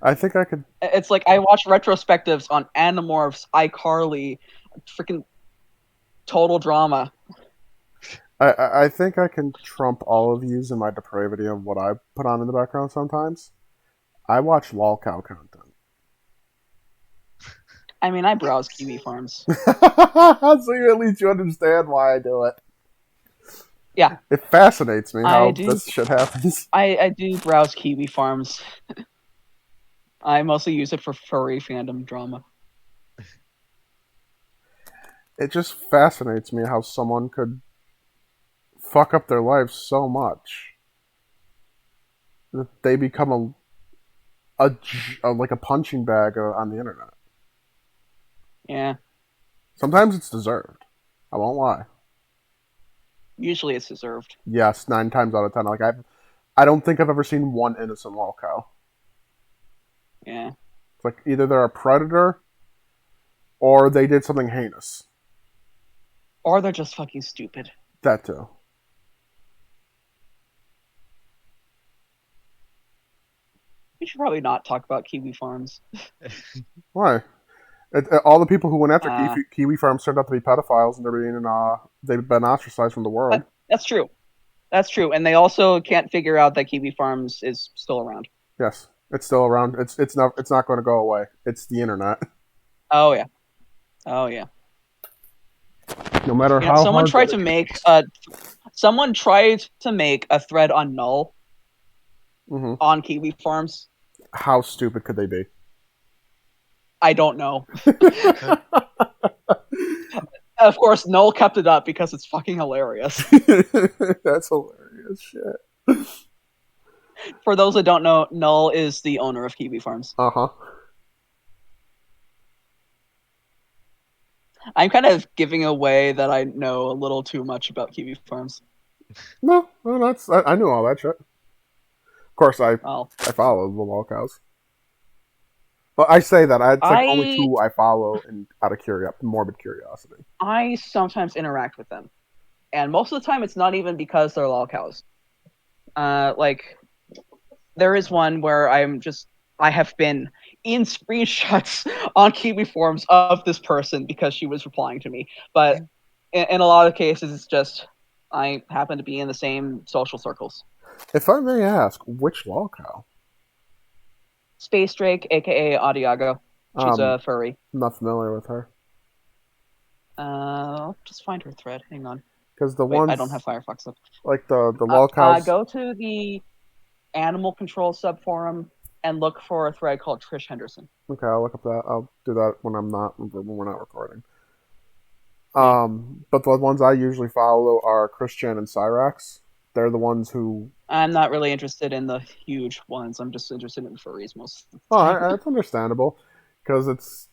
I think I could. It's like I watch retrospectives on Animorphs, iCarly, freaking total drama. I think I can trump all of yous in my depravity of what I put on in the background sometimes. I watch lol cow content. I mean, I browse Kiwi Farms. So at least you understand why I do it. Yeah. It fascinates me how this shit happens. I do browse Kiwi Farms. I mostly use it for furry fandom drama. It just fascinates me how someone could fuck up their life so much that they become like a punching bag on the internet. Yeah. Sometimes it's deserved. I won't lie. Usually it's deserved. Yes, 9 times out of 10. Like I don't think I've ever seen one innocent lolcow. Yeah. It's like either they're a predator or they did something heinous. Or they're just fucking stupid. That too. We should probably not talk about Kiwi farms. Why? All the people who went after Uh, Kiwi farms turned out to be pedophiles, and they've been ostracized from the world. That's true. That's true. And they also can't figure out that Kiwi Farms is still around. Yes, it's still around. It's not going to go away. It's the internet. Oh yeah. Oh yeah. No matter You know, how someone hard. tried to make a thread on null on Kiwi Farms. How stupid could they be? I don't know. Of course, Null kept it up because it's fucking hilarious. That's hilarious shit. For those that don't know, Null is the owner of Kiwi Farms. Uh-huh. I'm kind of giving away that I know a little too much about Kiwi Farms. No, I knew all that shit. Of course, I follow the lolcows. But I say that it's like only 2 I follow out of morbid curiosity. I sometimes interact with them, and most of the time it's not even because they're lolcows. Like there is one where I have been in screenshots on Kiwi forums of this person because she was replying to me. But in a lot of cases, it's just I happen to be in the same social circles. If I may ask, which lolcow? Space Drake, aka Adiago. She's a furry. I'm not familiar with her. I'll just find her thread. Hang on. Because I don't have Firefox up. Like the lolcows. Go to the animal control subforum and look for a thread called Trish Henderson. Okay, I'll look up that. I'll do that when we're not recording. But the ones I usually follow are Christian and Cyrax. They're the ones who. I'm not really interested in the huge ones. I'm just interested in furries most of the time. That's understandable, because it's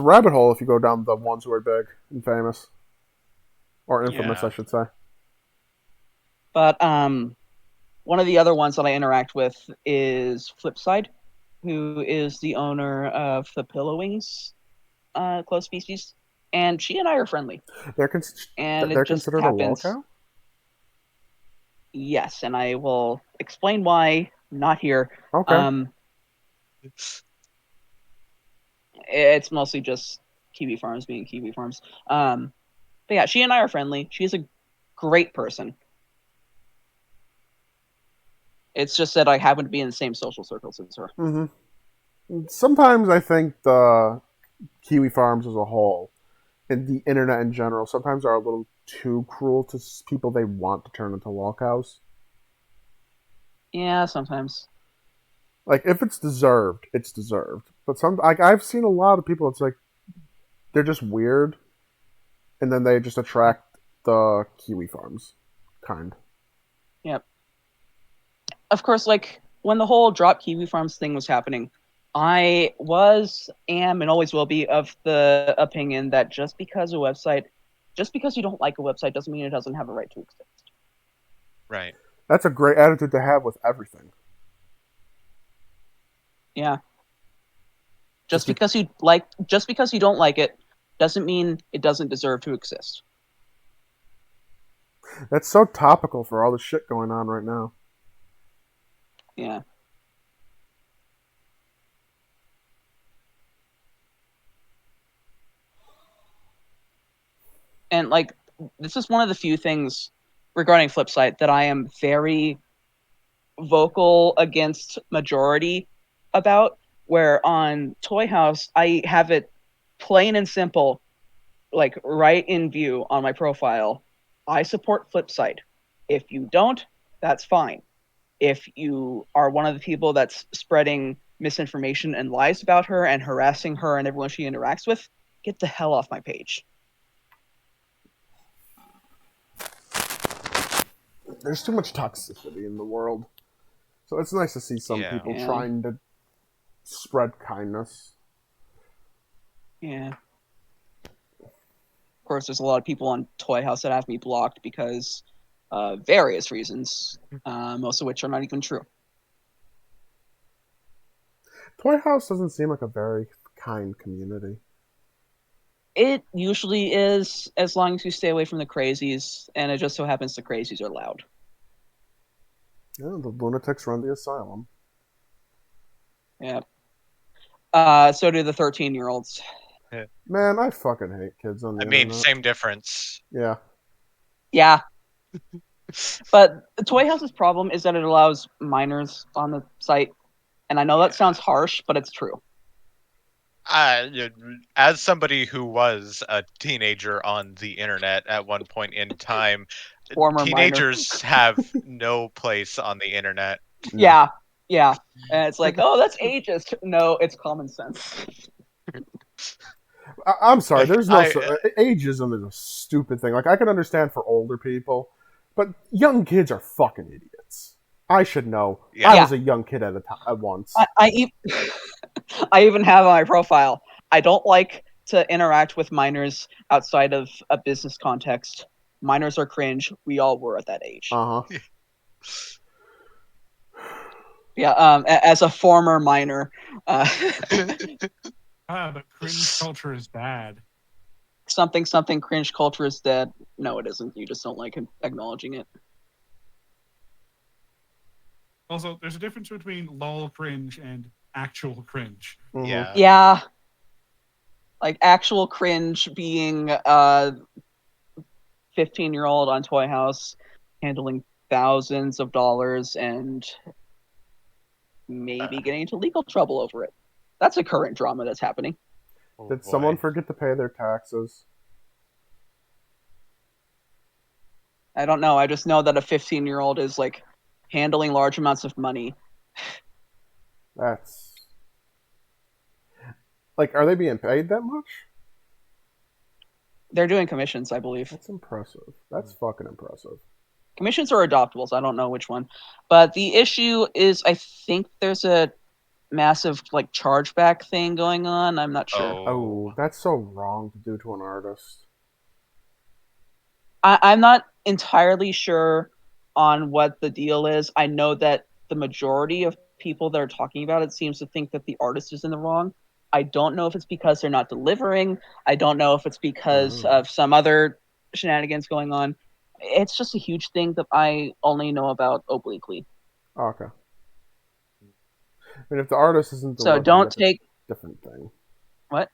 a rabbit hole if you go down the ones who are big and famous, or infamous, I should say. But one of the other ones that I interact with is Flipside, who is the owner of the Pillowwings close species, and she and I are friendly. They're considered a lolcow? Yes, and I will explain why. Not here. Okay. It's mostly just Kiwi Farms being Kiwi Farms. But yeah, she and I are friendly. She's a great person. It's just that I happen to be in the same social circles as her. Mm-hmm. Sometimes I think the Kiwi Farms as a whole, and the internet in general, sometimes are a little too cruel to people they want to turn into lolcows. Yeah, sometimes. Like, if it's deserved, it's deserved. But I've seen a lot of people, it's like, they're just weird, and then they just attract the Kiwi Farms kind. Yep. Of course, like, when the whole drop Kiwi Farms thing was happening, I am, and always will be of the opinion that just because you don't like a website doesn't mean it doesn't have a right to exist. Right. That's a great attitude to have with everything. Yeah. Just because you don't like it doesn't mean it doesn't deserve to exist. That's so topical for all the shit going on right now. Yeah. And like, this is one of the few things regarding Flipside that I am very vocal against majority about, where on Toy House I have it plain and simple, like right in view on my profile. I support Flipside. If you don't, that's fine. If you are one of the people that's spreading misinformation and lies about her and harassing her and everyone she interacts with, get the hell off my page. There's too much toxicity in the world. So it's nice to see some people trying to spread kindness. Yeah. Of course, there's a lot of people on Toy House that have me blocked because various reasons, most of which are not even true. Toy House doesn't seem like a very kind community. It usually is, as long as you stay away from the crazies, and it just so happens the crazies are loud. Yeah, the lunatics run the asylum. Yeah. So do the 13-year-olds. Man, I fucking hate kids on the internet. Same difference. Yeah. Yeah. But the Toy House's problem is that it allows minors on the site. And I know that sounds harsh, but it's true. As somebody who was a teenager on the internet at one point in time, teenagers have no place on the internet. No. Yeah. And it's like, oh, that's ageist. No, it's common sense. I'm sorry, there's no... ageism is a stupid thing. Like, I can understand for older people, but young kids are fucking idiots. I should know. Yeah. I was a young kid at once. I even have on my profile, I don't like to interact with minors outside of a business context. Minors are cringe. We all were at that age. Yeah, as a former minor. The cringe culture is bad. Something cringe culture is dead. No, it isn't. You just don't like acknowledging it. Also, there's a difference between lol cringe and actual cringe. Mm-hmm. Yeah. Like actual cringe being 15-year-old on Toy House handling thousands of dollars and maybe getting into legal trouble over it. That's a current drama that's happening. Did someone forget to pay their taxes? I don't know. I just know that a 15-year-old is like handling large amounts of money. That's... Like, are they being paid that much? They're doing commissions, I believe. That's impressive. That's fucking impressive. Commissions or adoptables, I don't know which one. But the issue is, I think there's a massive like chargeback thing going on. I'm not sure. Oh, that's so wrong to do to an artist. I'm not entirely sure on what the deal is. I know that the majority of people that are talking about it seems to think that the artist is in the wrong. I don't know if it's because they're not delivering. I don't know if it's because of some other shenanigans going on. It's just a huge thing that I only know about obliquely. Okay. I mean, if the artist isn't delivering, so don't take a different thing. What?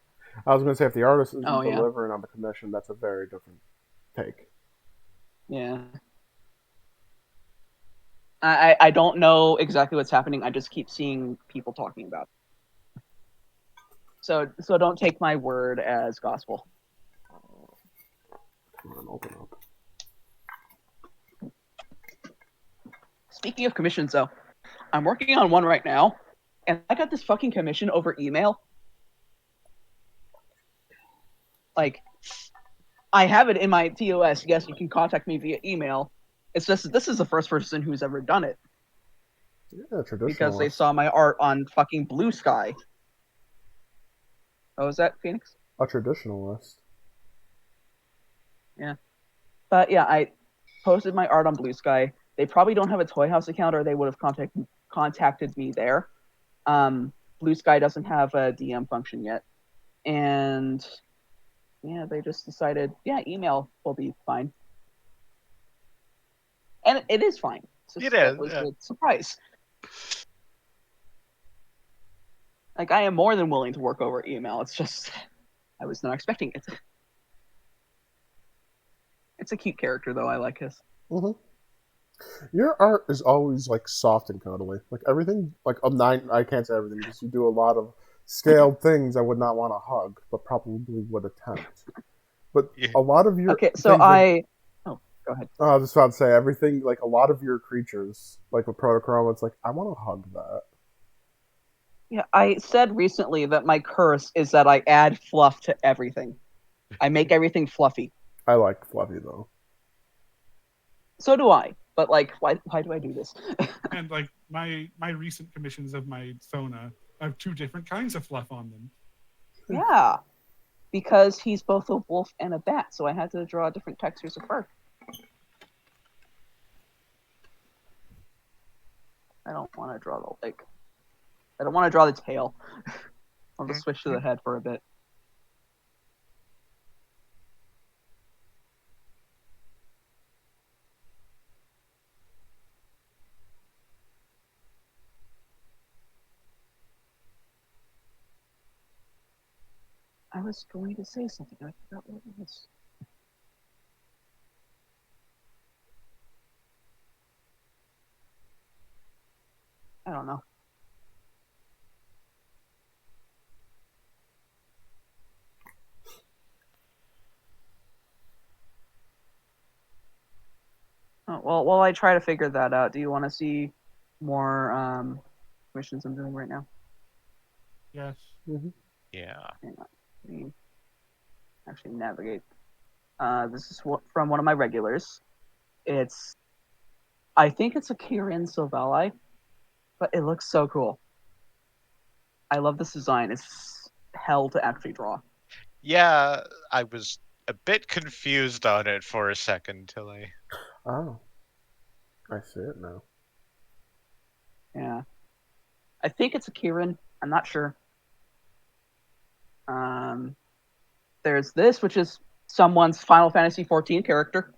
I was going to say, if the artist isn't delivering on the commission, that's a very different take. Yeah. I don't know exactly what's happening. I just keep seeing people talking about it. So don't take my word as gospel. Come on, open up. Speaking of commissions, though, I'm working on one right now, and I got this fucking commission over email. Like, I have it in my TOS. Yes, you can contact me via email. It's just this is the first person who's ever done it. Yeah, traditional. Because they saw my art on fucking Blue Sky. Oh, is that Phoenix? A traditionalist. Yeah. But yeah, I posted my art on Blue Sky. They probably don't have a Toy House account, or they would have contacted me there. Blue Sky doesn't have a DM function yet. And yeah, they just decided, yeah, email will be fine. And it is fine. It is. It was a surprise. Like, I am more than willing to work over email. It's just, I was not expecting it. It's a cute character, though. I like his. Mm-hmm. Your art is always, like, soft and cuddly. Like, everything, like, I can't say everything, because you do a lot of scaled things I would not want to hug, but probably would attempt. But a lot of your... Okay, so Oh, go ahead. I was just about to say, everything, like, a lot of your creatures, like with Protochrome, it's like, I want to hug that. Yeah, I said recently that my curse is that I add fluff to everything. I make everything fluffy. I like fluffy though. So do I. But like, why do I do this? And like my recent commissions of my Sona have two different kinds of fluff on them. Yeah, because he's both a wolf and a bat, so I had to draw different textures of fur. I don't want to draw the leg. I don't want to draw the tail. I'll just switch to the head for a bit. I was going to say something. I forgot what it was. I don't know. Oh, well, while I try to figure that out, do you want to see more missions I'm doing right now? Yes. Mm-hmm. Yeah. Hang on. Let me actually navigate. This is from one of my regulars. I think it's a Kirin Silveli, but it looks so cool. I love this design. It's hell to actually draw. Yeah, I was a bit confused on it for a second till I. Oh, I see it now. Yeah. I think it's a Kirin. I'm not sure. There's this, which is someone's Final Fantasy 14 character.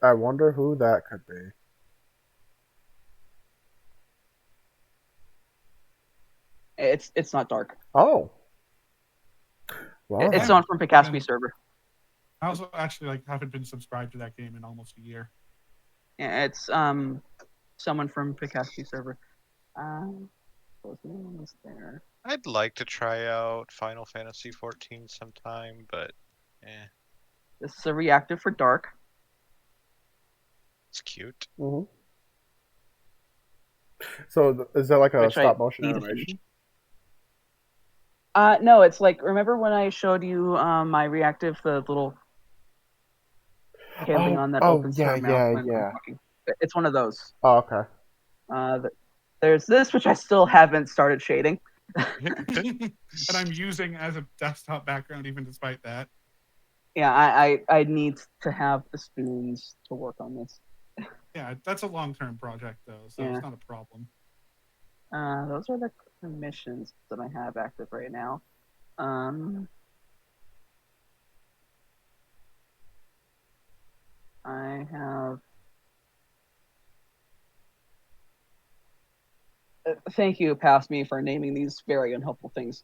I wonder who that could be. It's not dark. Oh, well, It's then. someone from Picaspi And server. I also actually haven't been subscribed to that game in almost a year. Yeah, it's someone from Picaspi server. What was there? I'd like to try out Final Fantasy 14 sometime, but This is a reactive for dark. it's cute. Mm-hmm. So is that like a Which I stop motion need to finish. animation? No, it's like, remember when I showed you my reactive, the little Cambion that opens yeah, her mouth when I'm yeah. talking? It's one of those. Oh, okay. There's this, which I still haven't started shading. And I'm using as a desktop background even despite that. Yeah, I need to have the spoons to work on this. Yeah, that's a long-term project though, so Yeah. it's not a problem. Those are the commissions that I have active right now. I have. Thank you, past me, for naming these very unhelpful things.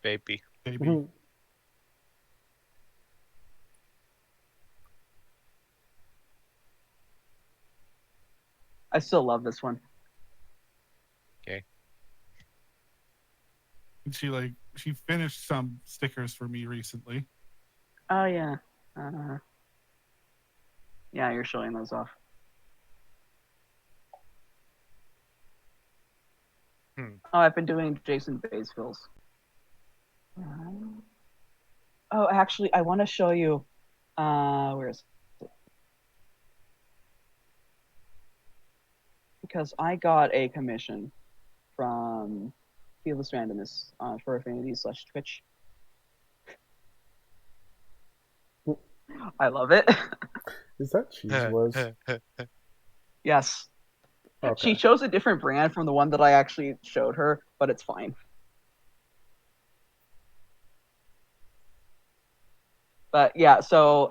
Baby. Maybe. Mhm. I still love this one. Okay. And she finished some stickers for me recently. Oh yeah. Yeah, you're showing those off. Oh, I've been doing Jason Baesville's. Oh, actually, I want to show you. Where is it? Because I got a commission from Fearless Randomness for Affinity/Twitch. I love it. Is that Cheese Whiz? Yes. Okay. She chose a different brand from the one that I actually showed her, but it's fine. But yeah, so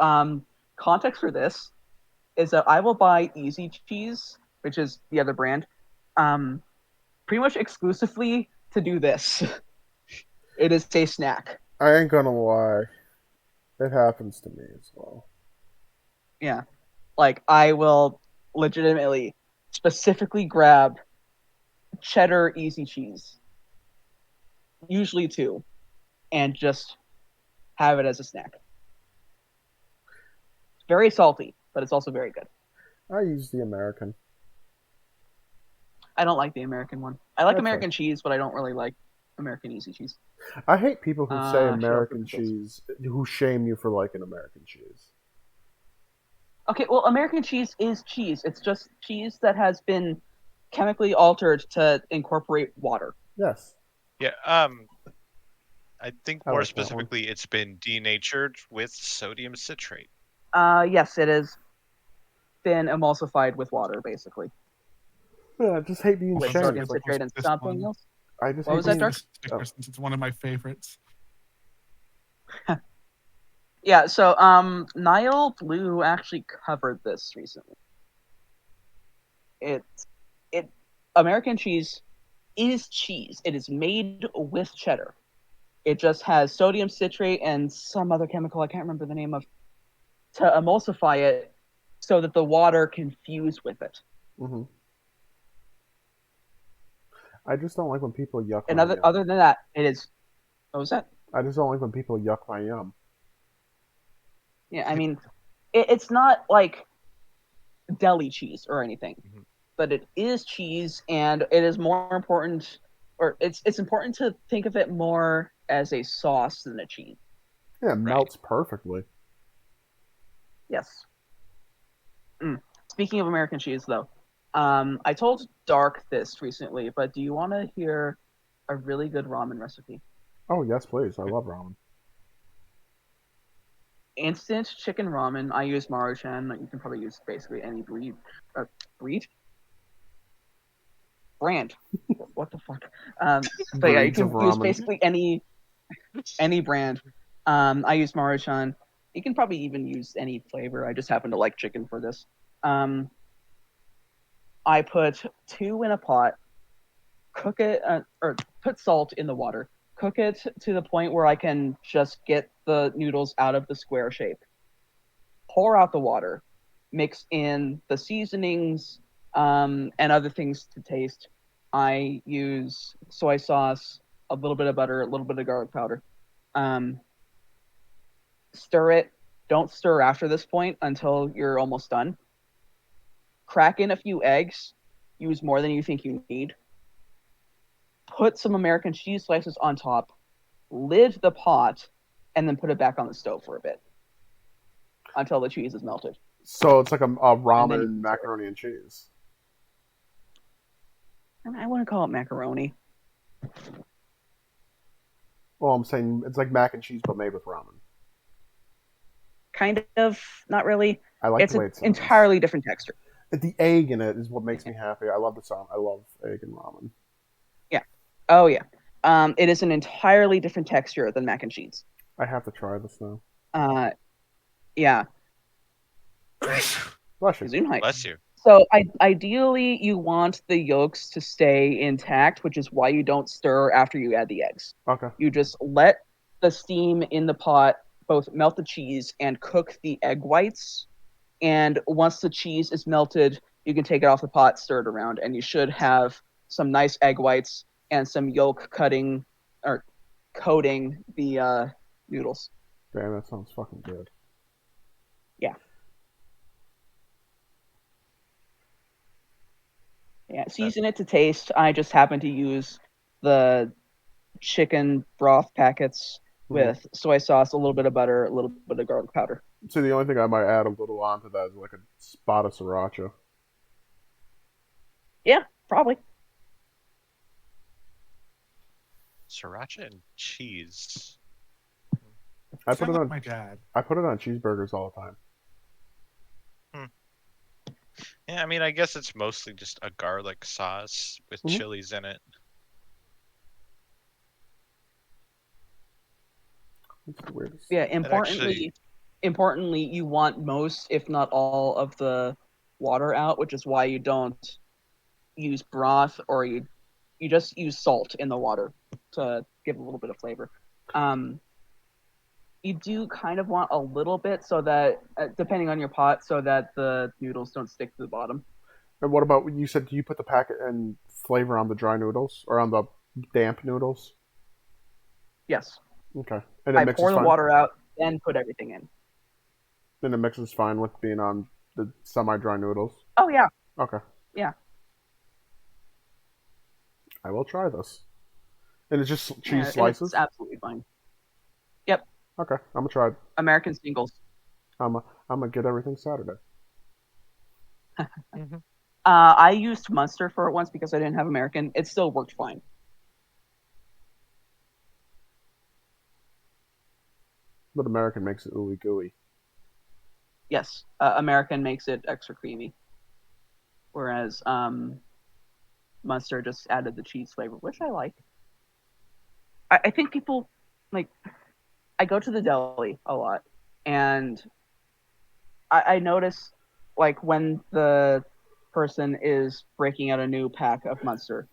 context for this is that I will buy Easy Cheese, which is the other brand, pretty much exclusively to do this. It is a snack. I ain't gonna lie. It happens to me as well. Yeah. Like, I will legitimately, specifically grab cheddar Easy Cheese, usually two, and just have it as a snack. It's very salty, but it's also very good. I use the American. I don't like the American one. I like That's American cheese, but I don't really like American easy cheese. I hate people who say Shell American cookies. cheese, who shame you for liking American cheese. Okay, well, American cheese is cheese. It's just cheese that has been chemically altered to incorporate water. Yes. Yeah. I think I more like that one. specifically, it's been denatured with sodium citrate. Yes, it has been emulsified with water, basically. Yeah, I just hate being With shamed. sodium It's like, citrate and This something one. else. I just What hate was that, being. Dark? The sticker, since it's one of my favorites. Yeah, so Nile Blue actually covered this recently. It American cheese is cheese. It is made with cheddar. It just has sodium citrate and some other chemical I can't remember the name of to emulsify it so that the water can fuse with it. Hmm. I just don't like when people yuck And my other yum. than that, it is. What was that? I just don't like when people yuck my yum. Yeah, I mean, it's not like deli cheese or anything, Mhm. but it is cheese, and it is more important, or it's important to think of it more as a sauce than a cheese. Yeah, it Right. melts perfectly. Yes. Speaking of American cheese, though, I told Dark this recently, but do you want to hear a really good ramen recipe? Oh yes, please. I love ramen. Instant chicken ramen. I use Maruchan. You can probably use basically any breed, brand. What the fuck? But yeah, you Breeds of can use ramen. basically any brand. I use Maruchan. You can probably even use any flavor. I just happen to like chicken for this. I put 2 in a pot, cook it, or put salt in the water. Cook it to the point where I can just get the noodles out of the square shape. Pour out the water, mix in the seasonings and other things to taste. I use soy sauce, a little bit of butter, a little bit of garlic powder. Um, Stir it. Don't stir after this point until you're almost done. Crack in a few eggs. Use more than you think you need. Put some American cheese slices on top. Lid the pot, and then put it back on the stove for a bit until the cheese is melted. So it's like a And then you ramen can serve it. macaroni and cheese. And I wouldn't call it macaroni. Well, I'm saying it's like mac and cheese but made with ramen. Kind of, not really. I like It's the an way it sounds. entirely different texture. The egg in it is what makes me happy. I love the sound. I love egg and ramen. Yeah. Oh yeah. It is an entirely different texture than mac and cheese. I have to try this now. Yeah. Bless you. Gesundheit. Bless you. So ideally, you want the yolks to stay intact, which is why you don't stir after you add the eggs. Okay. You just let the steam in the pot both melt the cheese and cook the egg whites. And once the cheese is melted, you can take it off the pot, stir it around, and you should have some nice egg whites and some yolk cutting or coating the noodles. Damn, that sounds fucking good. Yeah. Yeah, season it to taste. I just happen to use the chicken broth packets Mm-hmm. with soy sauce, a little bit of butter, a little bit of garlic powder. So the only thing I might add a little onto that is like a spot of sriracha. Yeah, probably. Sriracha and cheese. I Sound put it like on. my dad. I put it on cheeseburgers all the time. Yeah, I mean, I guess it's mostly just a garlic sauce with Mhm. chilies in it. It's the weirdest. Yeah, It actually, importantly, you want most, if not all, of the water out, which is why you don't use broth or you just use salt in the water to give a little bit of flavor. You do kind of want a little bit so that, depending on your pot, so that the noodles don't stick to the bottom. And what about you said? Do you put the packet and flavor on the dry noodles or on the damp noodles? Yes. Okay, and it I pour mixes the fine. water out, then put everything in. And it mixes fine with being on The semi-dry noodles. Oh yeah, Okay, yeah. I will try this. And it's just cheese Yeah, it's slices. absolutely fine. Yep, Okay, I'm gonna try it. American singles. I'm gonna get everything Saturday. Mhm. I used Munster for it once because I didn't have American. It still worked fine. But American makes it ooey gooey. Yes, American makes it extra creamy, whereas Munster just added the cheese flavor, which I like. I think people like. I go to the deli a lot, and I notice like when the person is breaking out a new pack of Munster,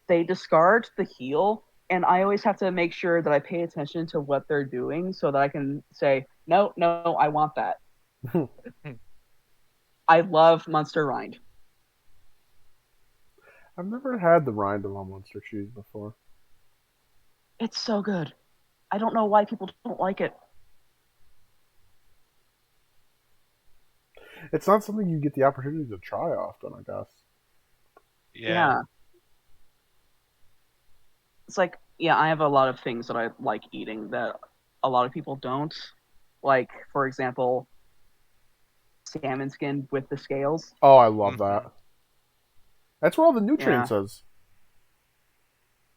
they discard the heel, and I always have to make sure that I pay attention to what they're doing so that I can say, no, no, I want that. I love Munster rind. I've never had the rind of a Munster cheese before. It's so good. I don't know why people don't like it. It's not something you get the opportunity to try often, I guess. Yeah. It's like, yeah, I have a lot of things that I like eating that a lot of people don't. Like, for example, salmon skin with the scales. Oh, I love Mhm. that. That's where all the Yeah. nutrients is.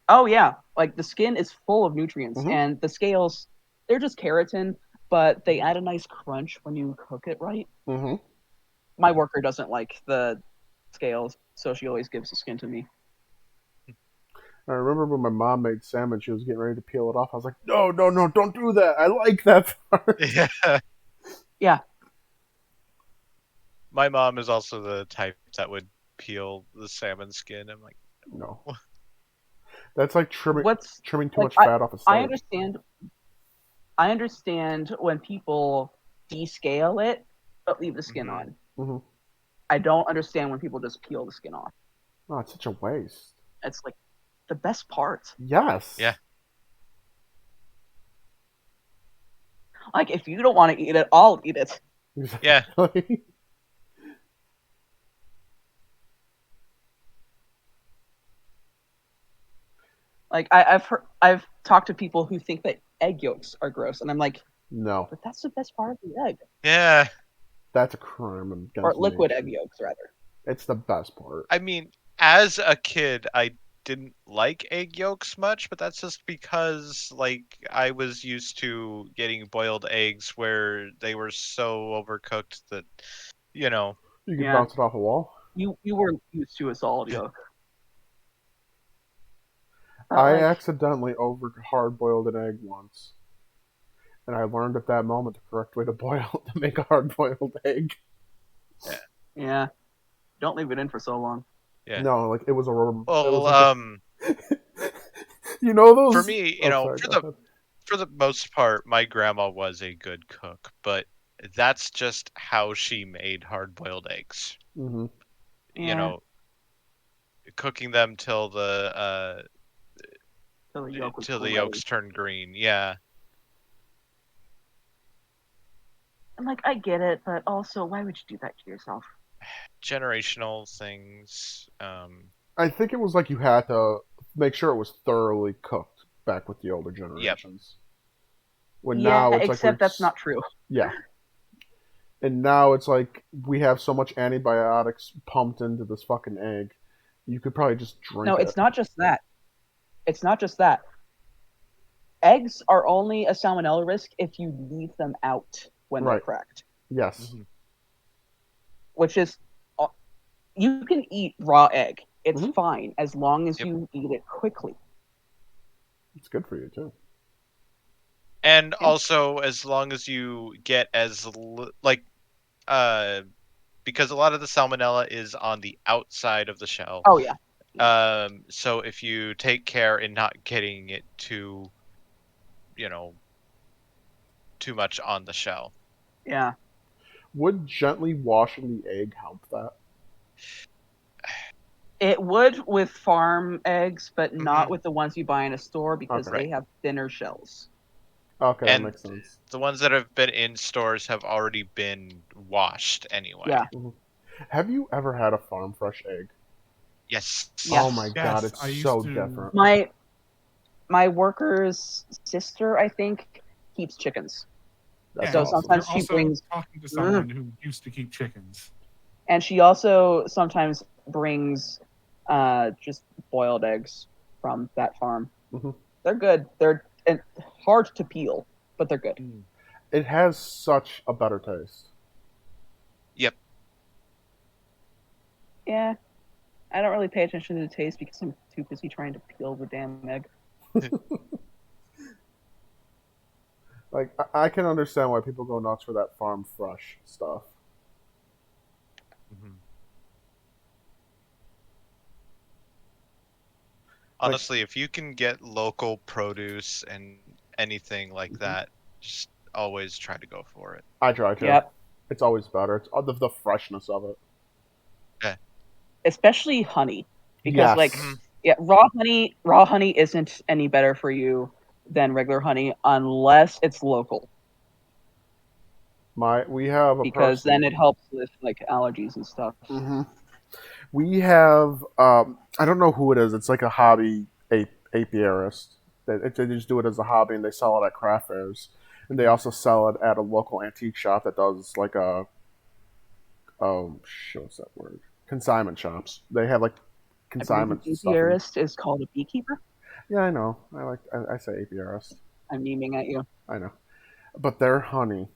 Oh yeah, like the skin is full of nutrients, Mhm. and the scales, they're just keratin, but they add a nice crunch when you cook it right. Mhm. My worker doesn't like the scales, so she always gives the skin to me. I remember when my mom made salmon, she was getting ready to peel it off. I was like, no, no, no, don't do that. I like that part. Yeah. Yeah. My mom is also the type that would peel the salmon skin. I'm like, No. no. That's like trimming What's trimming too like much fat off a I steak. understand I understand when people descale it but leave the skin Mhm. on. Mhm. I don't understand when people just peel the skin off. Oh, it's such a waste. It's like the best part. Yeah. Yes. Like if you don't want to eat it, I'll eat it. Yeah. Exactly. Like I've talked to people who think that egg yolks are gross, and I'm like, No, but that's the best part of the egg, Yeah. that's a crime or against liquid egg nature. yolks rather. It's the best part. I mean, as a kid, I didn't like egg yolks much, but that's just because like I was used to getting boiled eggs where they were so overcooked that you know, You could Yeah, bounce it off a wall. you were used to a solid yolk, but I like, accidentally over hard boiled an egg once, and I learned at that moment the correct way to boil to make a hard boiled egg. yeah, yeah, don't leave it in for so long. yeah. No, like it was a rubber. It was Well, like a. You know for those? me, Oh, sorry. for Go the ahead. most part, my grandma was a good cook, but that's just how she made hard-boiled eggs. Hmm. You Yeah, know, cooking them so the yolk was till the gray. yolks turn green. Yeah. I'm like, I get it, but also, why would you do that to yourself? Generational things. I think it was like you had to make sure it was thoroughly cooked back with the older Yep. generations. When Yeah, now it's like except that's not true. yeah, and now it's like we have so much antibiotics pumped into this fucking egg. You could probably just No, drink it. it's not just that. It's not just that. Eggs are only a salmonella risk if you leave them out when they're Right. cracked, Yes. Mhm. which is you can eat raw egg. It's Hmm. fine as long as Yep. you eat it quickly. It's good for you too. And Yeah. also, as long as you get like uh because a lot of the salmonella is on the outside of the shell. Oh yeah. Yeah. So if you take care in not getting it you know, too much on the shell. Yeah. Would gently washing the egg help that? It would with farm eggs, but not Hmm. with the ones you buy in a store because Okay. Right. they have thinner shells. Okay, that And makes sense. the ones that have been in stores have already been washed anyway. Yeah. Have you ever had a farm fresh egg? Yes. Oh Yes. my god, Yes, it's I used so to. different. My worker's sister, I think, keeps chickens. That's So Yeah, awesome. you're sometimes she also brings, talking to mm, someone who used to keep chickens. and she also sometimes brings just boiled eggs from that farm. Hmm. They're good. They're hard to peel, but they're good. It has such a better taste. Yep. Yeah, I don't really pay attention to the taste because I'm too busy trying to peel the damn egg. Like I can understand why people go nuts for that farm fresh stuff. Mhm. Like, Honestly, if you can get local produce and anything like mhm. that, just always try to go for it. I try to. Yep. It's always better. It's the freshness of it. Yeah. Especially honey, because Mhm. Yes. yeah, raw honey isn't any better for you than regular honey unless it's local, We have a because then person. it helps with like allergies and stuff. Hmm. We have. I don't know who it is. It's like a hobby apiarist. They just do it as a hobby and they sell it at craft fairs. And they also sell it at a local antique shop that does like a shit, what's that word? Consignment shops. They have like I believe an consignments and stuff. And apiarist is called a beekeeper. yeah, I know. I say apiarist. I'm naming at you. I know. But their honey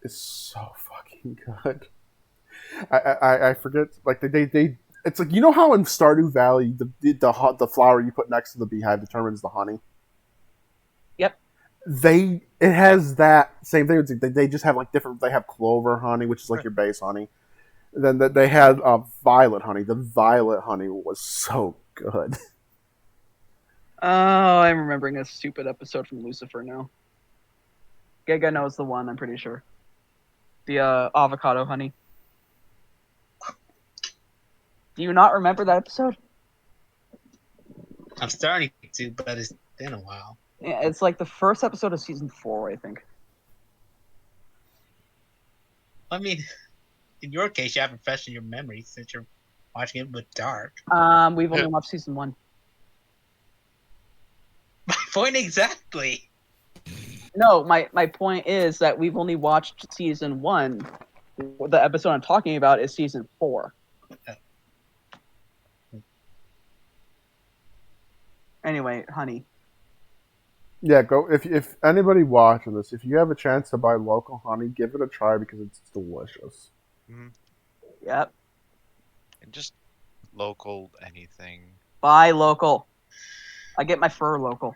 is so fucking good. I forget, like they it's like, you know how in Stardew Valley the flower you put next to the beehive determines the honey. Yep. It has that same thing. It's like they just have like different. They have clover honey, which is like your base honey. Then they had violet honey. The violet honey was so good. Oh, I'm remembering a stupid episode from Lucifer now. Giga knows the one, I'm pretty sure. The avocado honey. Do you not remember that episode? I'm starting to, but it's been a while. Yeah, it's like the first episode of season 4, I think. I mean, in your case, you have it fresh in your memory since you're watching it with dark. We've only watched season 1. My point exactly. No, my point is that we've only watched season 1. The episode I'm talking about is season 4. Anyway, honey. Yeah, go if anybody watching this, if you have a chance to buy local honey, give it a try because it's delicious. Mhm. Yep. And just local anything. Buy local. I get my fur local.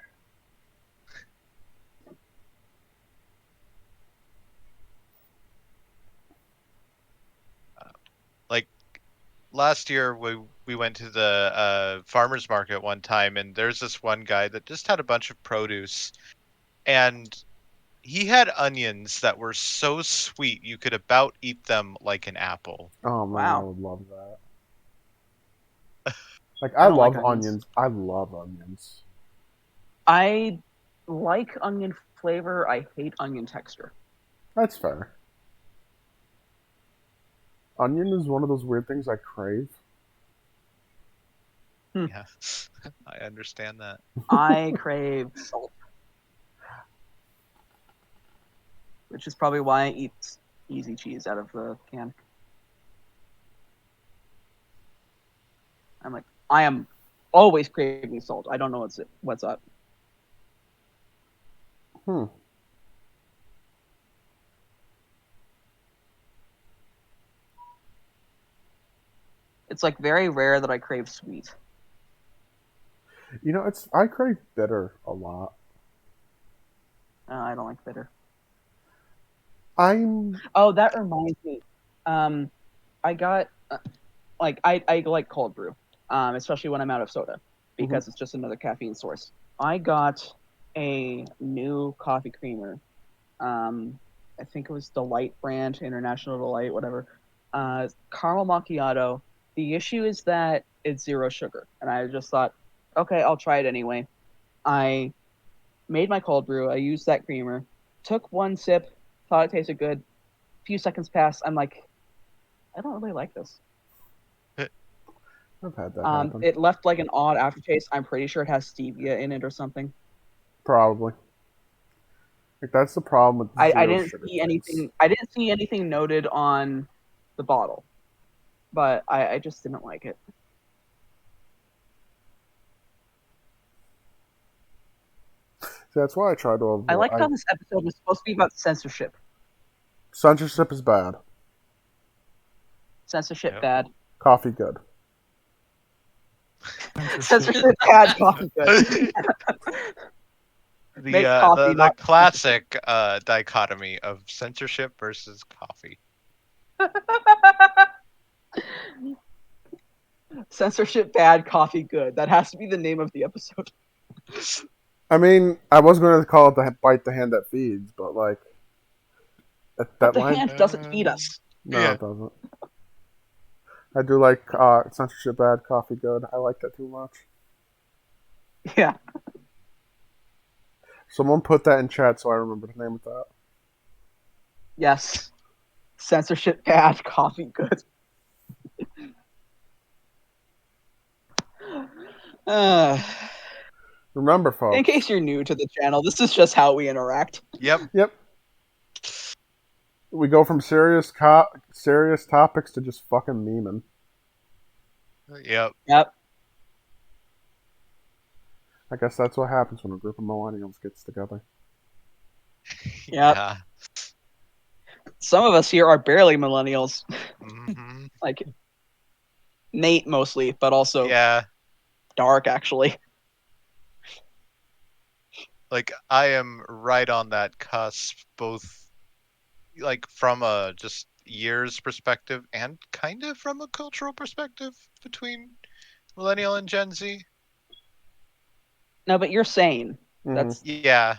Like last year, we went to the farmers market one time, and there's this one guy that just had a bunch of produce, and he had onions that were so sweet you could about eat them like an apple. Oh man, I Wow. would love that. Like I I don't like love onions. onions. I love onions. I like onion flavor. I hate onion texture. That's fair. Onion is one of those weird things I crave. Yeah, I understand that. I crave salt, which is probably why I eat easy cheese out of the can. I am always craving salt. I don't know what's up. Hmm. It's like very rare that I crave sweet. You know, I crave bitter a lot. I don't like bitter. I'm Oh, that reminds me. I got I like cold brew, especially when I'm out of soda, because it's just another caffeine source. I got a new coffee creamer. I think it was Delight brand, International Delight, whatever. Caramel macchiato. The issue is that it's zero sugar, and I just thought, okay, I'll try it anyway. I made my cold brew. I used that creamer. Took one sip, thought it tasted good. A few seconds passed. I'm like, I don't really like this. I've had that happen. It left like an odd aftertaste. I'm pretty sure it has stevia in it or something. Probably. Like that's the problem with I zero didn't sugar see things. anything. I didn't see anything noted on the bottle, but I just didn't like it. See, that's why I try to avoid. I like how this episode was supposed to be about censorship. Censorship is bad. Censorship Yep. bad. Coffee good. Censorship bad. Coffee good. Make coffee, the not classic dichotomy of censorship versus coffee. Censorship bad. Coffee good. That has to be the name of the episode. I mean, I was going to call it the bite the hand that feeds, but like But that the line. hand doesn't feed us. No, Yeah. it doesn't. I do like censorship bad, coffee good. I like that too much. Yeah. Someone put that in chat so I remember to name it that. Yes. Censorship bad. Coffee good. Uh, Remember, folks. in case you're new to the channel, this is just how we interact. Yep. Yep. We go from serious topics to just fucking memeing. Yep. Yep. I guess that's what happens when a group of millennials gets together. Yep. Yeah. Some of us here are barely millennials. Hmm. Like Nate mostly, but also Yeah. Dark actually. Like I am right on that cusp, both like from a just years perspective and kind of from a cultural perspective between millennial and Gen Z. No, but you're sane. Mhm. That's Yeah.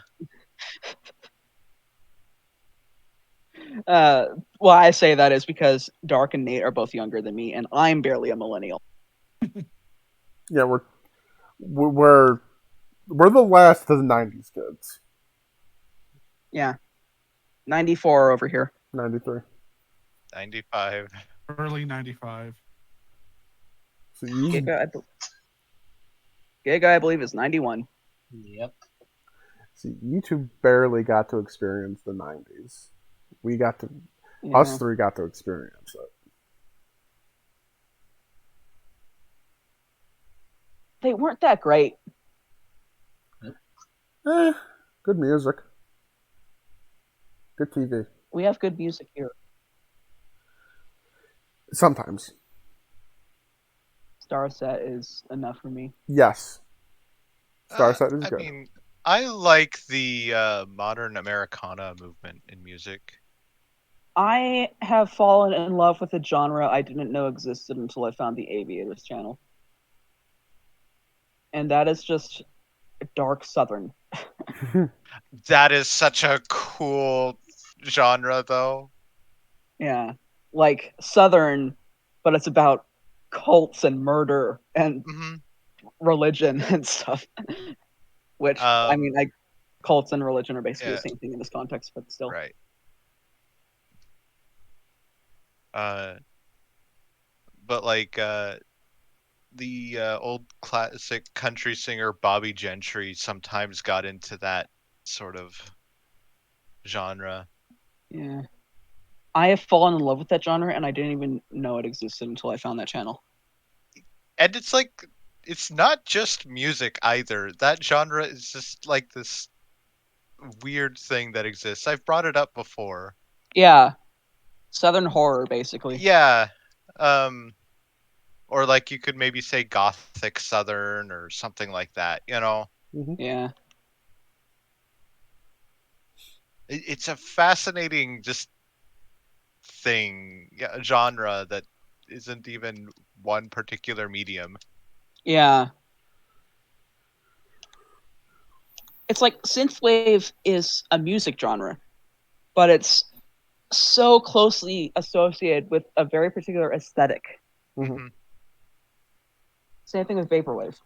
well, I say that is because Dark and Nate are both younger than me, and I'm barely a millennial. Yeah, we're the last of the '90s kids. Yeah. 94 over here. 93. 95. Early 95. So you, Giga, I believe, is 91. Yep. see, you two barely got to experience the '90s. We got to, Yeah. us three got to experience it. They weren't that great. Good music. Good TV. We have good music here. Sometimes. Starset is enough for me. Yes. Starset is I good. mean, I like the modern Americana movement in music. I have fallen in love with a genre I didn't know existed until I found the Aviators channel. And that is just dark southern. That is such a cool genre, though. Yeah. Like southern, but it's about cults and murder and Hmm. religion and stuff. Which, I mean, cults and religion are basically Yeah. the same thing in this context, but still. Right. But like the old classic country singer Bobby Gentry sometimes got into that sort of genre. Yeah. I have fallen in love with that genre, and I didn't even know it existed until I found that channel. And it's like, it's not just music either. That genre is just like this weird thing that exists. I've brought it up before. Yeah. Southern horror, basically. Yeah. Or like you could maybe say gothic southern or something like that, you know? Mhm. Yeah. It's a fascinating just thing, genre that isn't even one particular medium. Yeah. It's like synthwave is a music genre, but it's so closely associated with a very particular aesthetic. Mhm. Mhm. Same thing with vaporwave.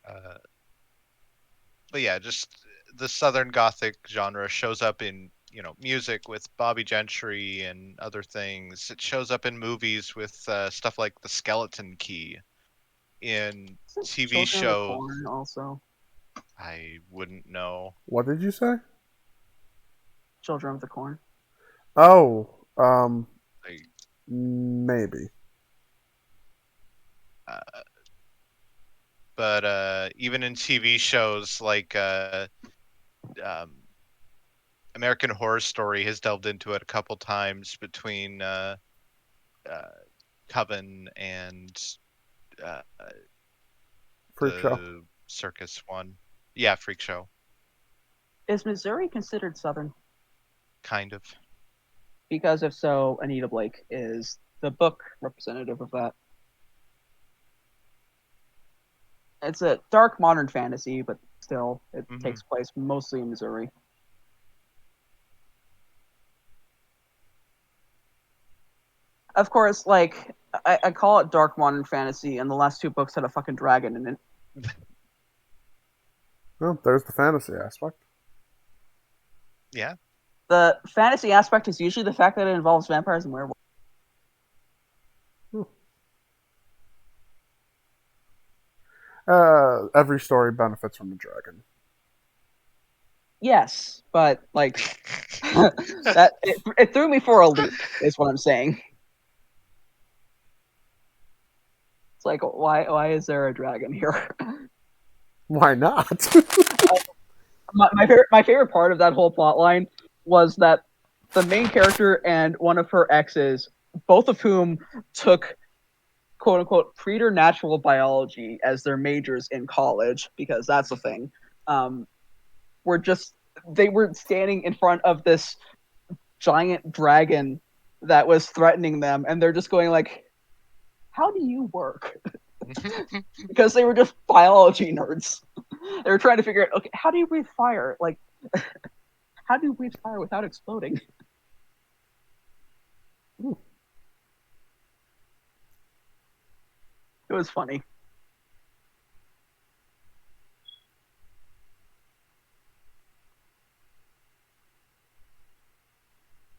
Uh, but yeah, just the Southern Gothic genre shows up in music with Bobby Gentry and other things. It shows up in movies with stuff like The Skeleton Key. In TV Children of the shows, Corn also. I wouldn't know. What did you say? Children of the Corn. Oh, Like, maybe. uh, but even in TV shows like um, American Horror Story has delved into it a couple times between uh, Coven and uh, Freak show. the circus one. Yeah, Freak Show, Is Missouri considered Southern? kind of. Because if so, Anita Blake is the book representative of that. It's a dark modern fantasy, but still, it takes place mostly in Missouri. Of course, like, I call it dark modern fantasy, and the last two books had a fucking dragon in it. Well, there's the fantasy aspect. Yeah. The fantasy aspect is usually the fact that it involves vampires and werewolves. Every story benefits from a dragon. Yes, but like that it threw me for a loop, is what I'm saying. It's like, why is there a dragon here? Why not? my favorite part of that whole plot line was that the main character and one of her exes, both of whom took quote unquote preternatural biology as their majors in college, because that's the thing, were just they were standing in front of this giant dragon that was threatening them, and they're just going like, how do you work? Because they were just biology nerds. They were trying to figure out, okay, how do you breathe fire? Like, how do you breathe fire without exploding? It was funny.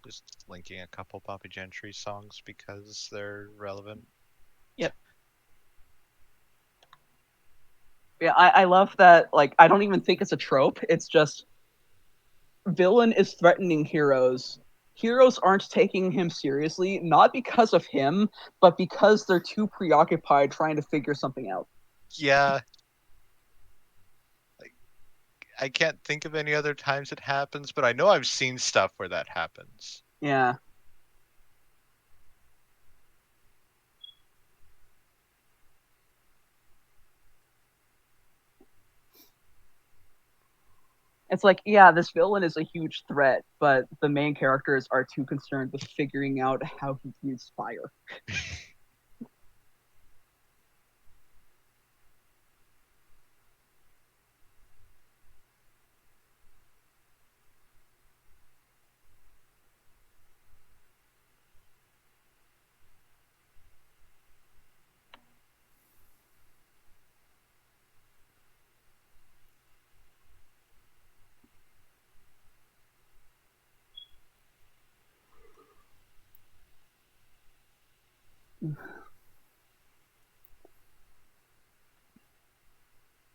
Just linking a couple Bobby Gentry songs because they're relevant. Yep. Yeah, I love that. Like, I don't even think it's a trope. It's just villain is threatening heroes. Heroes aren't taking him seriously, not because of him, but because they're too preoccupied trying to figure something out. Yeah. I can't think of any other times it happens, but I know I've seen stuff where that happens. Yeah. It's like, yeah, this villain is a huge threat, but the main characters are too concerned with figuring out how he breathes fire.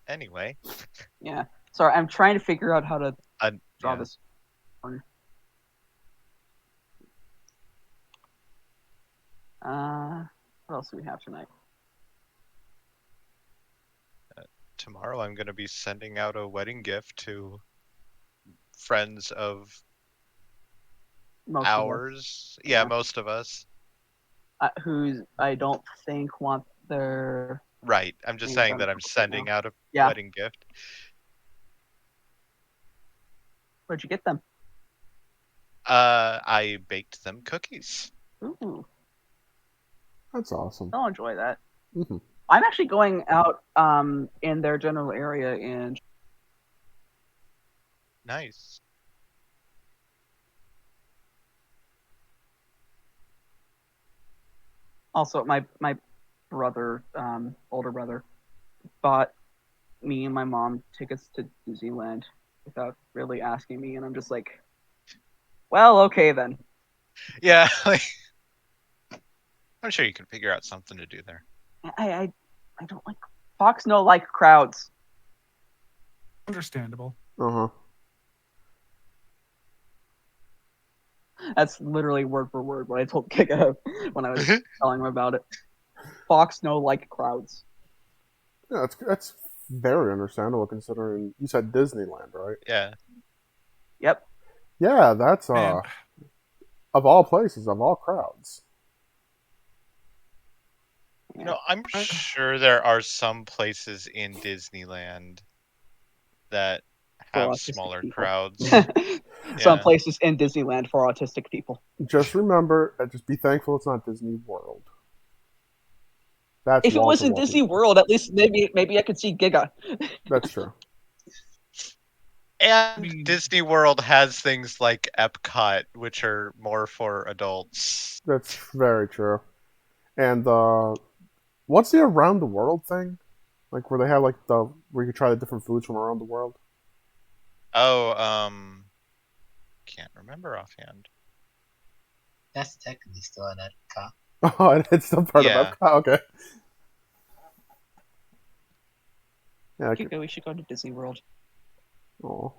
Anyway. Yeah. Sorry, I'm trying to figure out how to draw this. What else do we have tonight? Tomorrow I'm going to be sending out a wedding gift to friends of Most ours. Of yeah, most of us. Who I don't think want their... Right. I'm just saying that I'm sending out a wedding gift. Where'd you get them? I baked them cookies. Ooh. That's awesome. I'll enjoy that. Mm-hmm. I'm actually going out in their general area in... Nice. Also, my brother, older brother, bought me and my mom tickets to Disneyland without really asking me, and I'm just like, well, okay then. Yeah, like, I'm sure you can figure out something to do there. I don't like Fox. No, like crowds. Understandable. Uh-huh. That's literally word for word what I told Giga when I was telling him about it. Fox no like crowds. Yeah, that's very understandable considering you said Disneyland, right? Yeah. Yep. Yeah, that's Man, of all places, of all crowds. You know, I'm sure there are some places in Disneyland that For have autistic smaller people. crowds. Some Yeah. places in Disneyland for autistic people. Just remember, just be thankful it's not Disney World. That's If it wall to wasn't wall Disney people. World, at least maybe I could see Giga. That's true. And mean- Disney World has things like Epcot, which are more for adults. That's very true. And what's the around the world thing? Like where they have like the where you can try the different foods from around the world. Oh, can't remember offhand. That's technically still an Epcot. Oh, it's still part of Yeah. Epcot. Okay. Yeah. Giga, we should go to Disney World. Oh.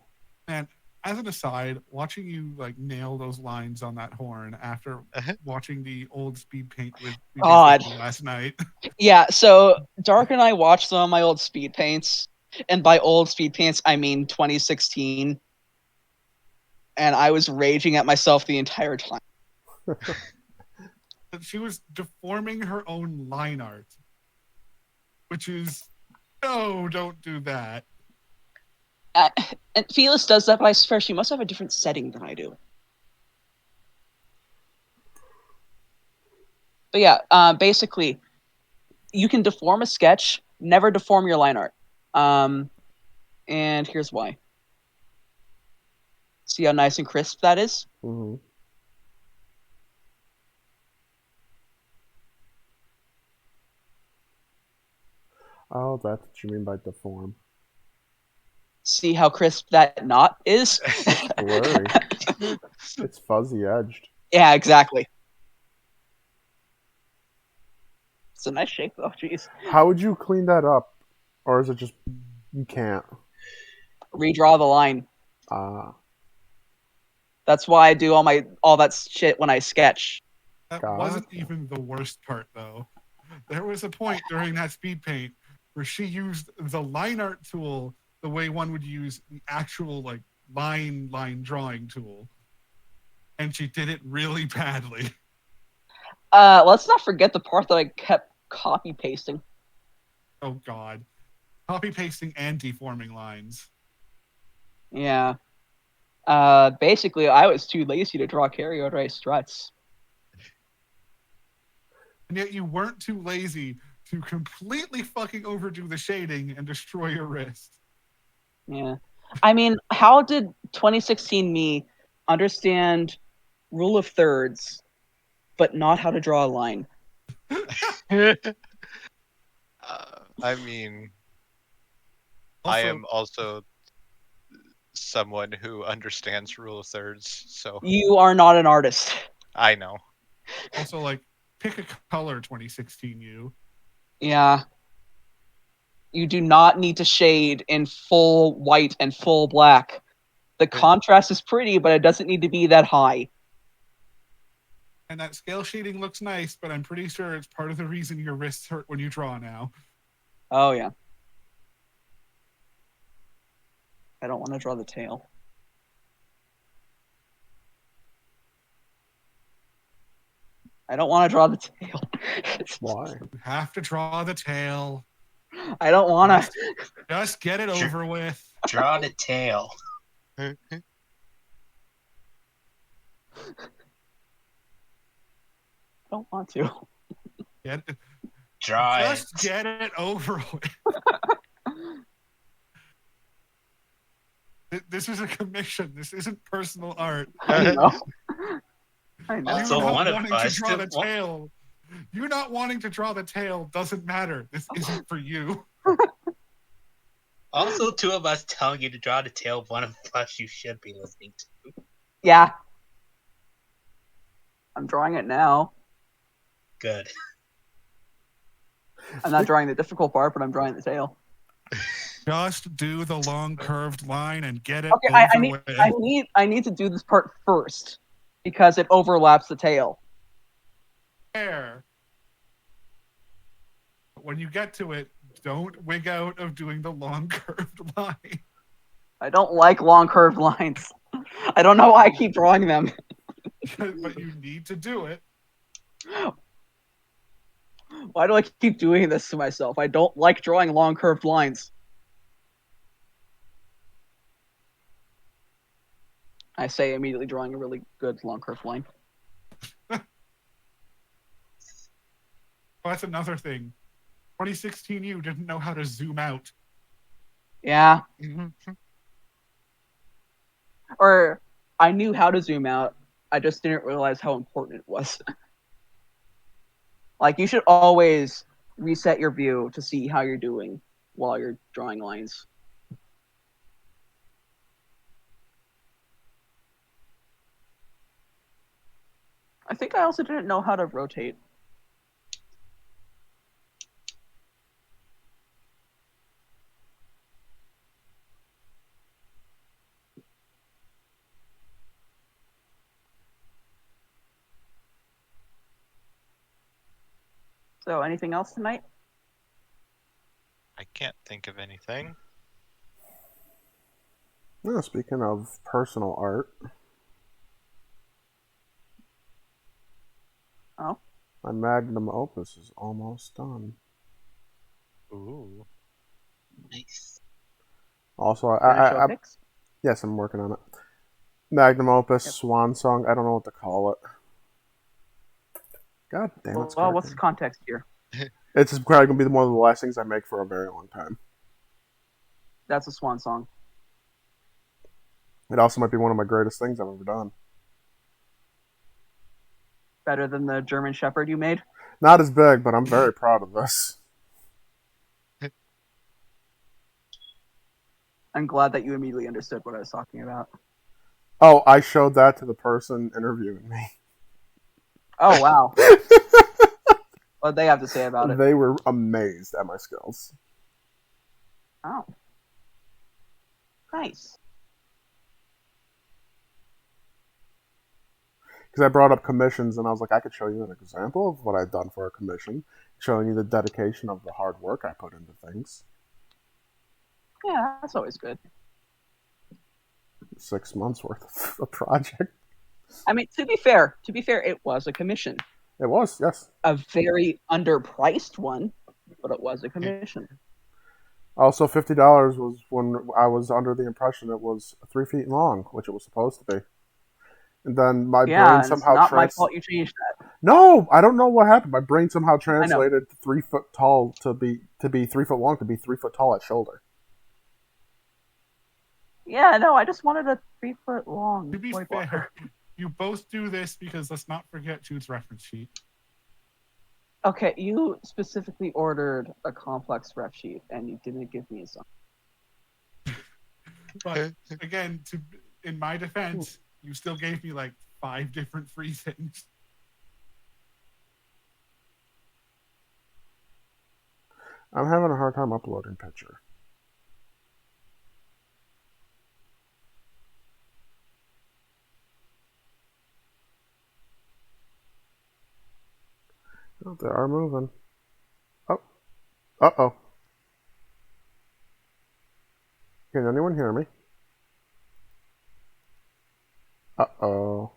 man, as an aside, watching you like nail those lines on that horn after watching the old speed paint with God. last night. Yeah, so Dark and I watched some of my old speed paints, and by old speed paints I mean 2016, and I was raging at myself the entire time. She was deforming her own line art, which is no, don't do that. And Felix does that, but I swear she must have a different setting than I do. But yeah, basically, you can deform a sketch, never deform your line art. And here's why. See how nice and crisp that is? Mm-hmm. Oh, that's what you mean by deform. See how crisp that knot is? It's blurry. It's fuzzy edged. Yeah, exactly. It's a nice shape, though. Jeez. How would you clean that up, or is it just you can't? Redraw the line. That's why I do all that shit when I sketch. That Gotcha. wasn't even the worst part, though. There was a point during that speed paint where she used the line art tool the way one would use the actual like line drawing tool, and she did it really badly. Let's not forget the part that I kept copy pasting. Oh god, copy pasting and deforming lines. Yeah. Basically, I was too lazy to draw carryover race struts. And yet you weren't too lazy to completely fucking overdo the shading and destroy your wrist. Yeah. I mean, how did 2016 me understand rule of thirds, but not how to draw a line? I mean, Also, I am also someone who understands rule of thirds, so You are not an artist. I know. also like pick a color 2016 you. Yeah. You do not need to shade in full white and full black. The contrast is pretty, but it doesn't need to be that high. And that scale shading looks nice, but I'm pretty sure it's part of the reason your wrists hurt when you draw now. Oh, yeah. I don't want to draw the tail. I don't want to draw the tail. Why? You have to draw the tail. I don't want to. Just get it Sure. over with. Draw the tail. I don't want to. Get it. Draw Just it. get it over with. This is a commission. This isn't personal art. I know. I know. Also, You not one of wanting to us draw did- the tail. You not wanting to draw the tail doesn't matter. This isn't for you. Also, two of us telling you to draw the tail of one of us you should be listening to. Yeah. I'm drawing it now. Good. I'm not drawing the difficult part, but I'm drawing the tail. Just do the long curved line and get it Okay, over with. I need to do this part first because it overlaps the tail. There. When you get to it, don't wig out of doing the long curved line. I don't like long curved lines. I don't know why I keep drawing them. But you need to do it. Why do I keep doing this to myself? I don't like drawing long curved lines. I say immediately drawing a really good long curved line. Well, that's another thing. 2016 you didn't know how to zoom out. Yeah. Or I knew how to zoom out. I just didn't realize how important it was. Like, you should always reset your view to see how you're doing while you're drawing lines. I think I also didn't know how to rotate. So, anything else tonight? I can't think of anything. Yeah, speaking of personal art. Oh. My magnum opus is almost done. Ooh. Nice. Also, yes, I'm working on it. Magnum opus, Yep. swan song. I don't know what to call it. God damn it! Well, what's the context here? It's just probably gonna be one of the last things I make for a very long time. That's a swan song. It also might be one of my greatest things I've ever done. Better than the German Shepherd you made? Not as big, but I'm very proud of this. I'm glad that you immediately understood what I was talking about. Oh, I showed that to the person interviewing me. Oh, wow. What they have to say about it? They were amazed at my skills. Oh. Nice. Because I brought up commissions, and I was like, I could show you an example of what I've done for a commission, showing you the dedication of the hard work I put into things. Yeah, that's always good. 6 months worth of a project. I mean, to be fair, it was a commission. It was, yes. A very underpriced one, but it was a commission. Also, $50 was when I was under the impression it was 3 feet long, which it was supposed to be. And then my brain somehow... it's not my fault you changed that. No, I don't know what happened. My brain somehow translated 3 foot tall to be 3 foot long to be 3 foot tall at shoulder. Yeah, no, I just wanted a 3 foot long. To be fair, you both do this because let's not forget Jude's reference sheet. Okay, you specifically ordered a complex ref sheet, and you didn't give me a song. But again, in my defense, you still gave me like 5 different free things. I'm having a hard time uploading picture. Oh, they are moving. Oh. Uh-oh. Can anyone hear me? Uh-oh.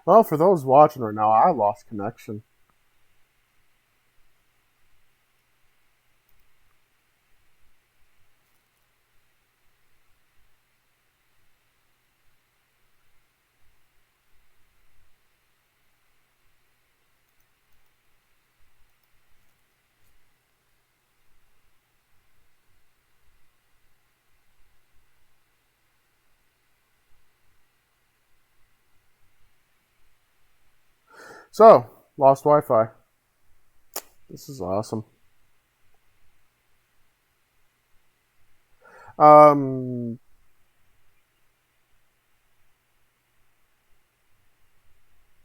Well, for those watching right now, I lost connection. So, lost Wi-Fi. This is awesome. Um,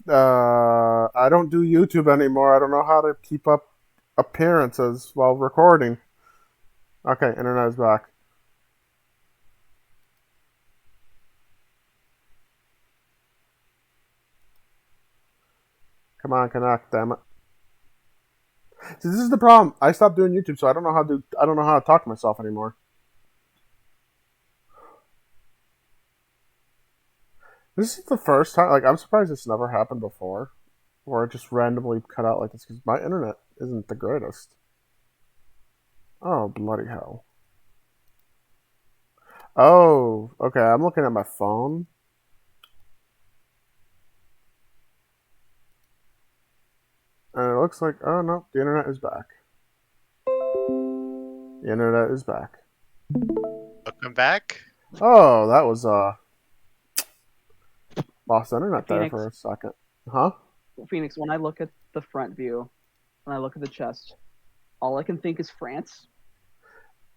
I don't do YouTube anymore. I don't know how to keep up appearances while recording. Okay, internet is back. Come on, connect, damn it. See, this is the problem. I stopped doing YouTube, so I don't know how to talk to myself anymore. This is the first time. Like, I'm surprised this never happened before, where it just randomly cut out like this because my internet isn't the greatest. Oh bloody hell! Oh, okay. I'm looking at my phone. And it looks like, oh no, the internet is back. The internet is back. Welcome back. Oh, that was lost internet there Phoenix. for a second. Huh? Phoenix, when I look at the front view, when I look at the chest, all I can think is France.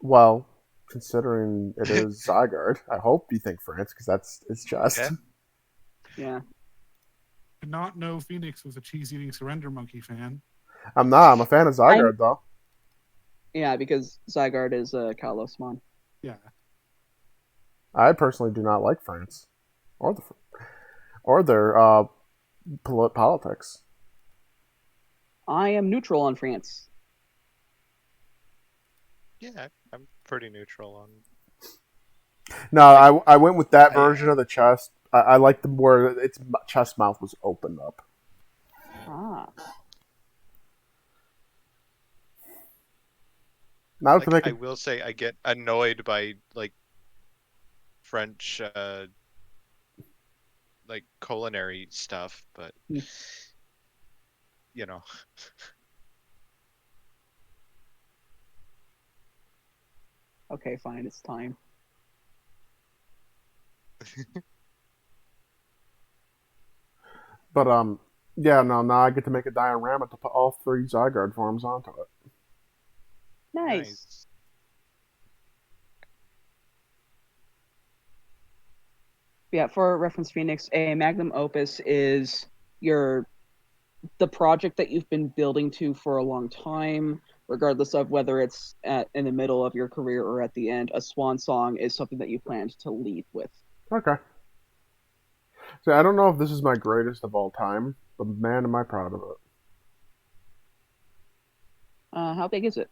Well, considering it is Zygarde, I hope you think France because that's its chest. Yeah. Yeah. Did not know Phoenix was a cheese-eating surrender monkey fan. I'm not. I'm a fan of Zygarde though. Yeah, because Zygarde is a Kalosmon. Yeah. I personally do not like France, or their politics. I am neutral on France. Yeah, I'm pretty neutral on. No, I went with that version of the chest. I like the where its chest mouth was opened up. Ah. Now Like, to make I it, will say I get annoyed by like French like culinary stuff, but Hmm. you know. Okay, fine, it's time. but yeah, no, now I get to make a diorama to put all 3 Zygarde forms onto it. Nice. Yeah, for reference, Phoenix, a magnum opus is the project that you've been building to for a long time, regardless of whether it's in the middle of your career or at the end. A swan song is something that you planned to lead with. Okay. So I don't know if this is my greatest of all time, but man, am I proud of it. How big is it?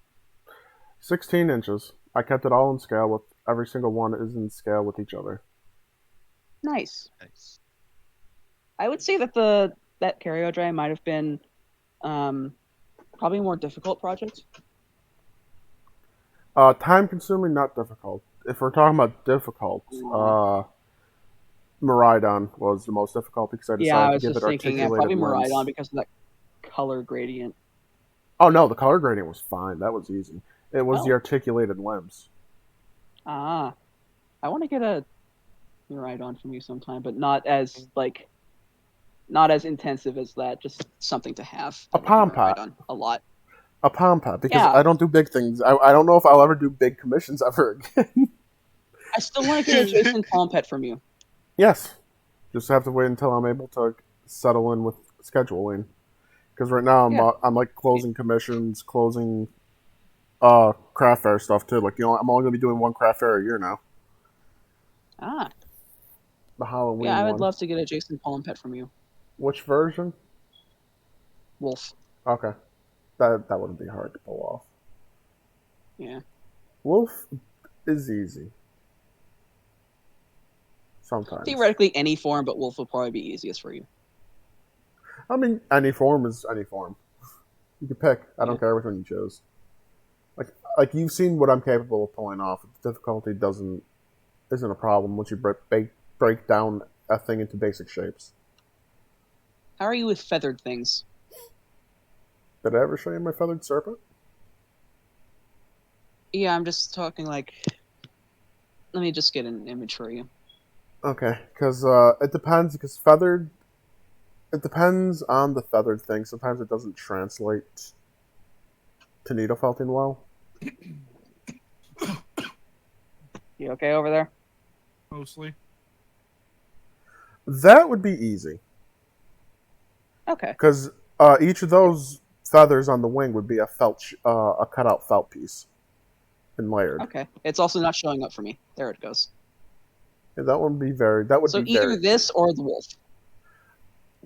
16 inches. I kept it all in scale with every single one is in scale with each other. Nice. Nice. I would say that that Karyodry might have been probably a more difficult project. Time consuming, not difficult. If we're talking about difficult, Miraidon was the most difficult because I Yeah, I decided to was give just it thinking, articulated probably limbs. Miraidon because of that color gradient. Oh no, the color gradient was fine. That was easy. It was the Oh. articulated limbs. Ah, I want to get a Miraidon from you sometime, but not as intensive as that. Just something to have. A I love Pompat. Miraidon a lot. A Pompat, because Yeah. I don't do big things. I don't know if I'll ever do big commissions ever again. I still want to get a Jason Palm Pet from you. Yes. Just have to wait until I'm able to settle in with scheduling. Because right now I'm like closing commissions, closing craft fair stuff too. Like, I'm only gonna be doing one craft fair a year now. Ah. The Halloween Yeah, I would one. love to get a Jason Palm Pet from you. Which version? Wolf. Okay. That wouldn't be hard to pull off. Yeah. Wolf is easy. Sometimes. Theoretically, any form, but Wolf will probably be easiest for you. I mean, any form is any form. You can pick. I don't care which one you chose. Like you've seen what I'm capable of pulling off. The difficulty isn't a problem once you break down a thing into basic shapes. How are you with feathered things? Did I ever show you my feathered serpent? Yeah, I'm just talking like. Let me just get an image for you. Okay, because it depends. Because feathered, it depends on the feathered thing. Sometimes it doesn't translate to needle felting well. You okay over there? Mostly. That would be easy. Okay. Because each of those feathers on the wing would be a a cutout felt piece, and layered. Okay. It's also not showing up for me. There it goes. Yeah, that would be very. That would So be either very. this or the wolf.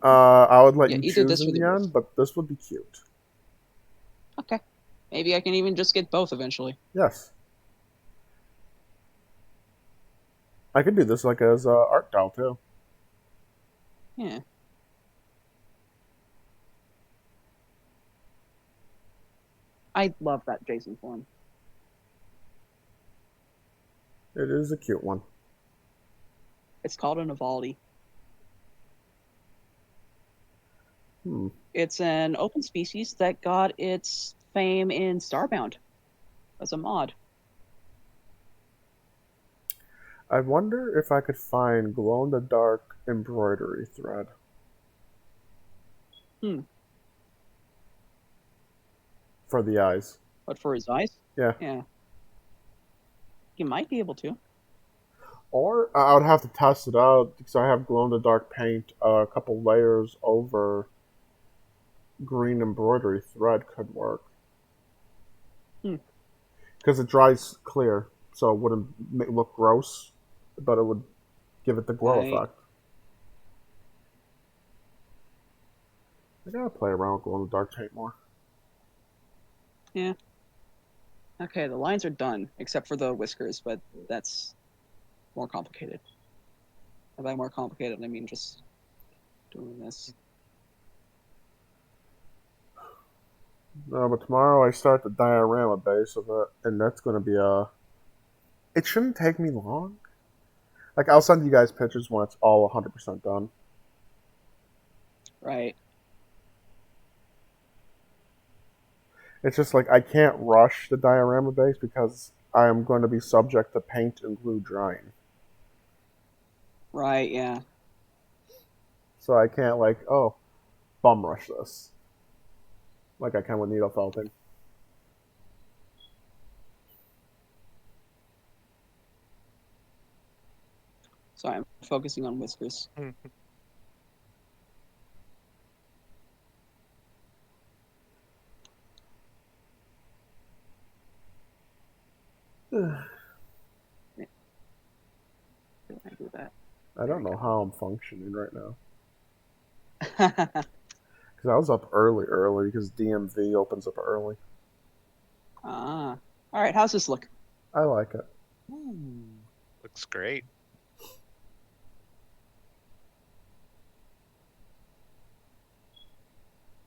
I would let Yeah, you either choose this or in the the wolf. end, but this would be cute. Okay. Maybe I can even just get both eventually. Yes. I could do this like as art style too. Yeah. I love that Jason form. It is a cute one. It's called an Evaldi. Hmm. It's an open species that got its fame in Starbound as a mod. I wonder if I could find glow-in-the-dark embroidery thread. Hmm. For the eyes. But for his eyes? Yeah. Yeah. You might be able to. Or I would have to test it out because I have glow-in-the-dark paint. A couple layers over green embroidery thread could work. Because it dries clear, so it wouldn't look gross, but it would give it the glow Right. effect. I gotta play around with glow-in-the-dark paint more. Yeah. Okay, the lines are done, except for the whiskers, but that's more complicated. And by more complicated, I mean just doing this. No, but tomorrow I start the diorama base of it, and that's gonna be a. It shouldn't take me long. Like I'll send you guys pictures when it's all 100% done. Right. It's just like I can't rush the diorama base because I am going to be subject to paint and glue drying. Right, yeah. So I can't like, oh, bum rush this. Like I can with needle felting. Sorry, I'm focusing on whiskers. I do that. I don't know how I'm functioning right now. There Because I was up early because DMV opens up early. Ah. All right, how's this look? I like it. Ooh, looks great.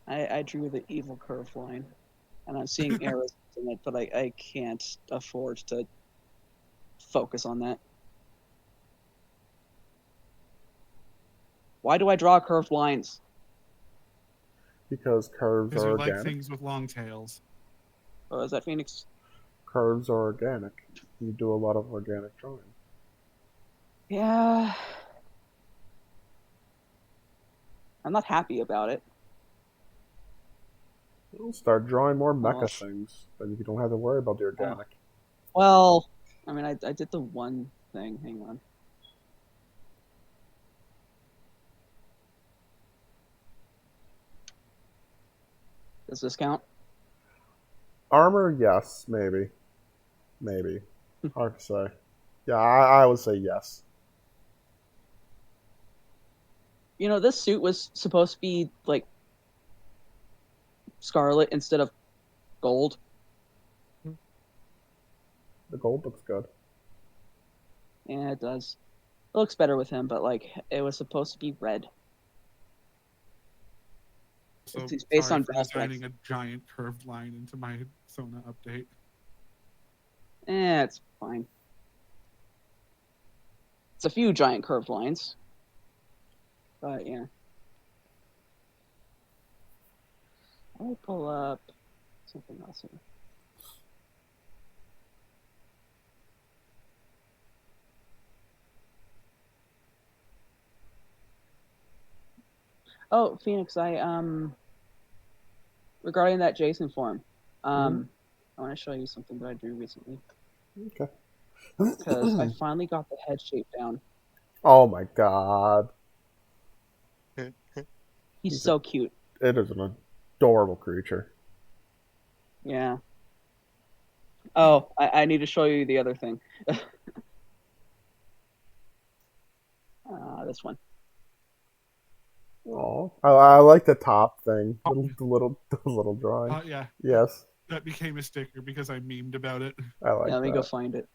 I drew the evil curve line, and I'm seeing arrows in it, but I can't afford to focus on that. Why do I draw curved lines? Because curves Because are you like organic. things with long tails. Oh, is that Phoenix? Curves are organic. You do a lot of organic drawing. Yeah. I'm not happy about it. You'll start drawing more mecha Oh. things. Then you don't have to worry about the organic. Well, I mean, I did the one thing. Hang on. Does this count? Armor, yes, maybe. Maybe. Hard to say. Yeah, I would say yes. You know, this suit was supposed to be like scarlet instead of gold. The gold looks good. Yeah, it does. It looks better with him, but like it was supposed to be red. So It's based sorry on for battle designing specs. a giant curved line into my Sona update. It's fine. It's a few giant curved lines. But yeah. I'll pull up something else here. Oh, Phoenix, I regarding that JSON form, I want to show you something that I drew recently. Okay. because I finally got the head shape down. Oh my god. He's so cute. It is an adorable creature. Yeah. Oh, I need to show you the other thing. This one. Oh, I like the top thing, the little drawing. Yeah. Yes, That became a sticker because I memed about it. I like Yeah, let me that. go find it.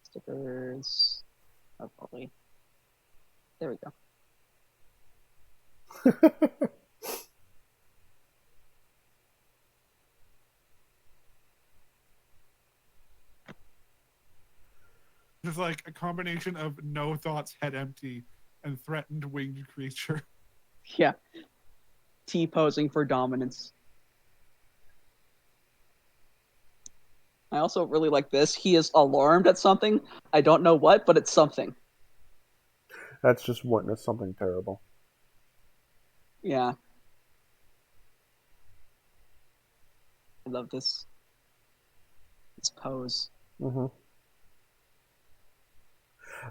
Stickers. Oh, probably. There we go. It's like a combination of no thoughts, head empty, and threatened winged creature. Yeah. T posing for dominance. I also really like this. He is alarmed at something. I don't know what, but it's something. That's just witness something terrible. Yeah. I love this pose. Mm-hmm.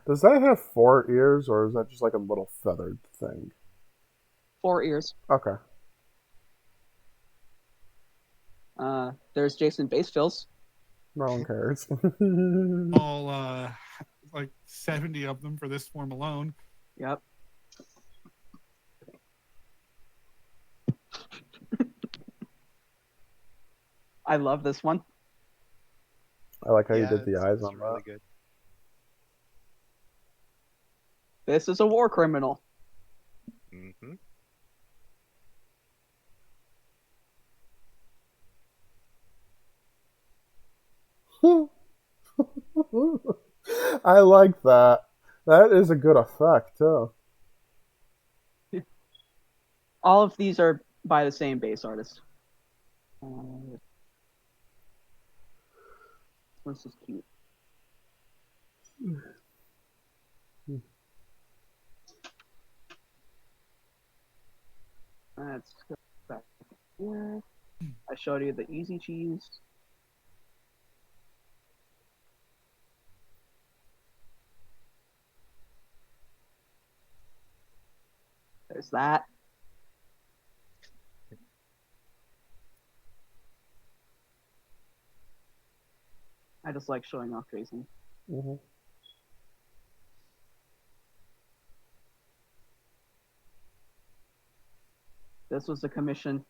Does that have 4 ears, or is that just like a little feathered thing? 4 ears. Okay. There's Jason Basefills. No one cares. All like 70 of them for this form alone. Yep. I love this one. I like how you did the eyes on really that. good. This is a war criminal. Mm-hmm. I like that. That is a good effect too. All of these are by the same base artist. This is cute. Let's go back here. I showed you the easy cheese. There's that. I just like showing off Jason. Mm-hmm. This was the commission.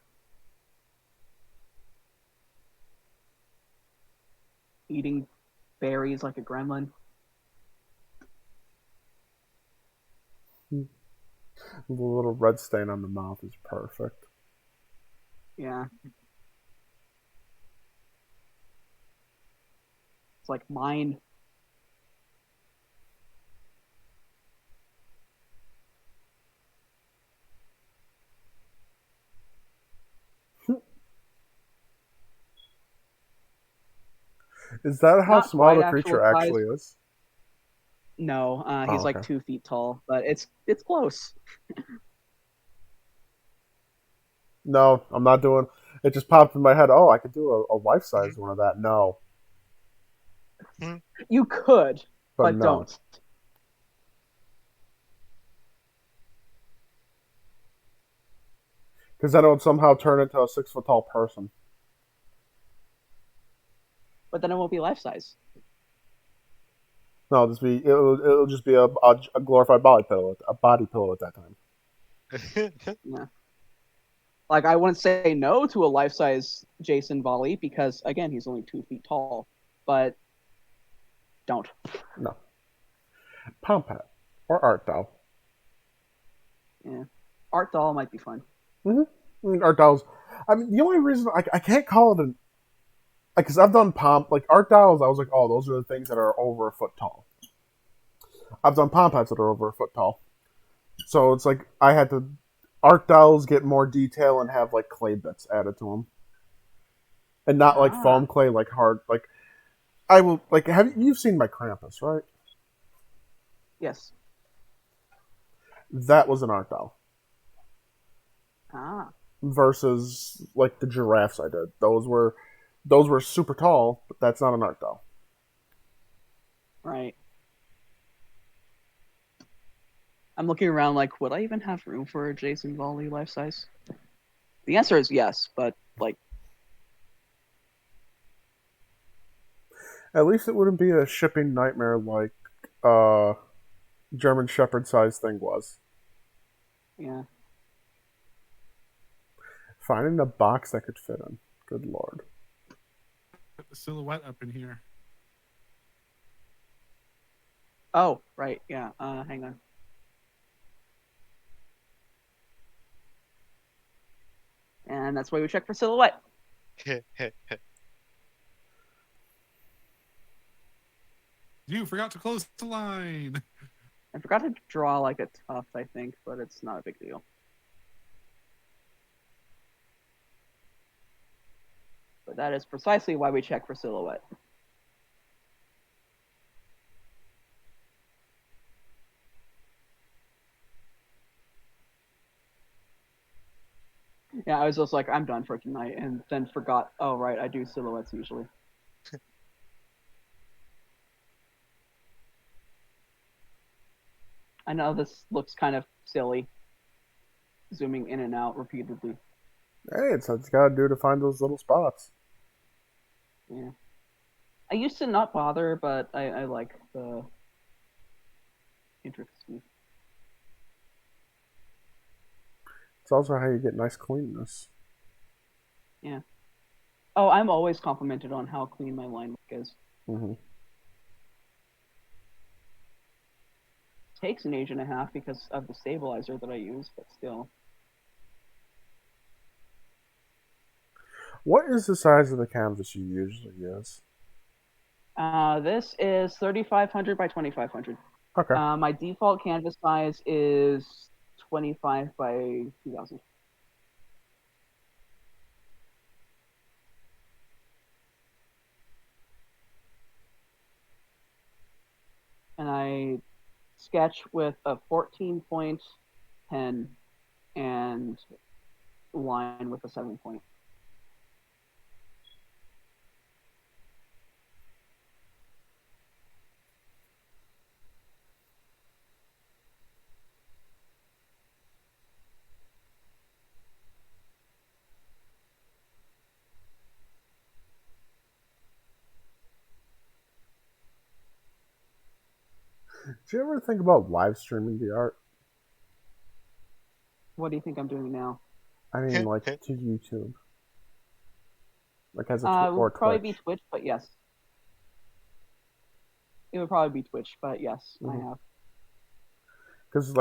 Eating berries like a gremlin. The little red stain on the mouth is perfect. Yeah. It's like mine. Is that how Not small quite the creature actual size. actually is? No, he's like okay. 2 feet tall, but it's close. No, I'm not doing. It just popped in my head. Oh, I could do a life-size one of that. No, You could, but but no, don't. because then it would somehow turn into a 6 foot tall person. But then it won't be life size. No, it'll just be a glorified body pillow, a body pillow at that time. Yeah. Like I wouldn't say no to a life size Jason Volley because again he's only 2 feet tall, but don't. No, Palm Pet or Art Doll. Yeah, Art Doll might be fun. Mm-hmm. Art Dolls. I mean, the only reason I can't call it an because I've done like Art Dolls. I was like, oh, those are the things that are over a foot tall. I've done Palm Pets that are over a foot tall. So it's like I had to Art Dolls get more detail and have like clay bits added to them, and not like foam clay, like hard. Like I will like you've seen my Krampus, right? Yes. That was an Art Doll. Versus like the giraffes I did. Those were super tall, but that's not an Art Doll. Right. I'm looking around like, would I even have room for a Jason Volley life size? The answer is yes, but like, At least it wouldn't be a shipping nightmare like German Shepherd size thing was. yeah. Finding a box that could fit in. Good lord. Put the silhouette up in here. Oh, right, yeah. Hang on. And that's why we check for silhouette. You forgot to close the line. I forgot to draw like a tuft, I think, but it's not a big deal. But that is precisely why we check for silhouette. Yeah, I was just like, I'm done for tonight, and then forgot, oh, right, I do silhouettes usually. I know this looks kind of silly, zooming in and out repeatedly. Hey, it's what you gotta do to find those little spots. Yeah. I used to not bother, but I like the intricacy. It's also how you get nice cleanness. Yeah. Oh, I'm always complimented on how clean my line work is. Mm-hmm. Takes an age and a half because of the stabilizer that I use, but still. What is the size of the canvas you usually use? This is 3500 by 2500. Okay. My default canvas size is 25 by 2000. And I sketch with a 14-point pen and line with a 7-point. Do you ever think about live streaming the art? What do you think I'm doing now? I mean, like to YouTube, like as a It or would probably Twitch. be Twitch, but yes. It would probably be Twitch, but yes, I have. Because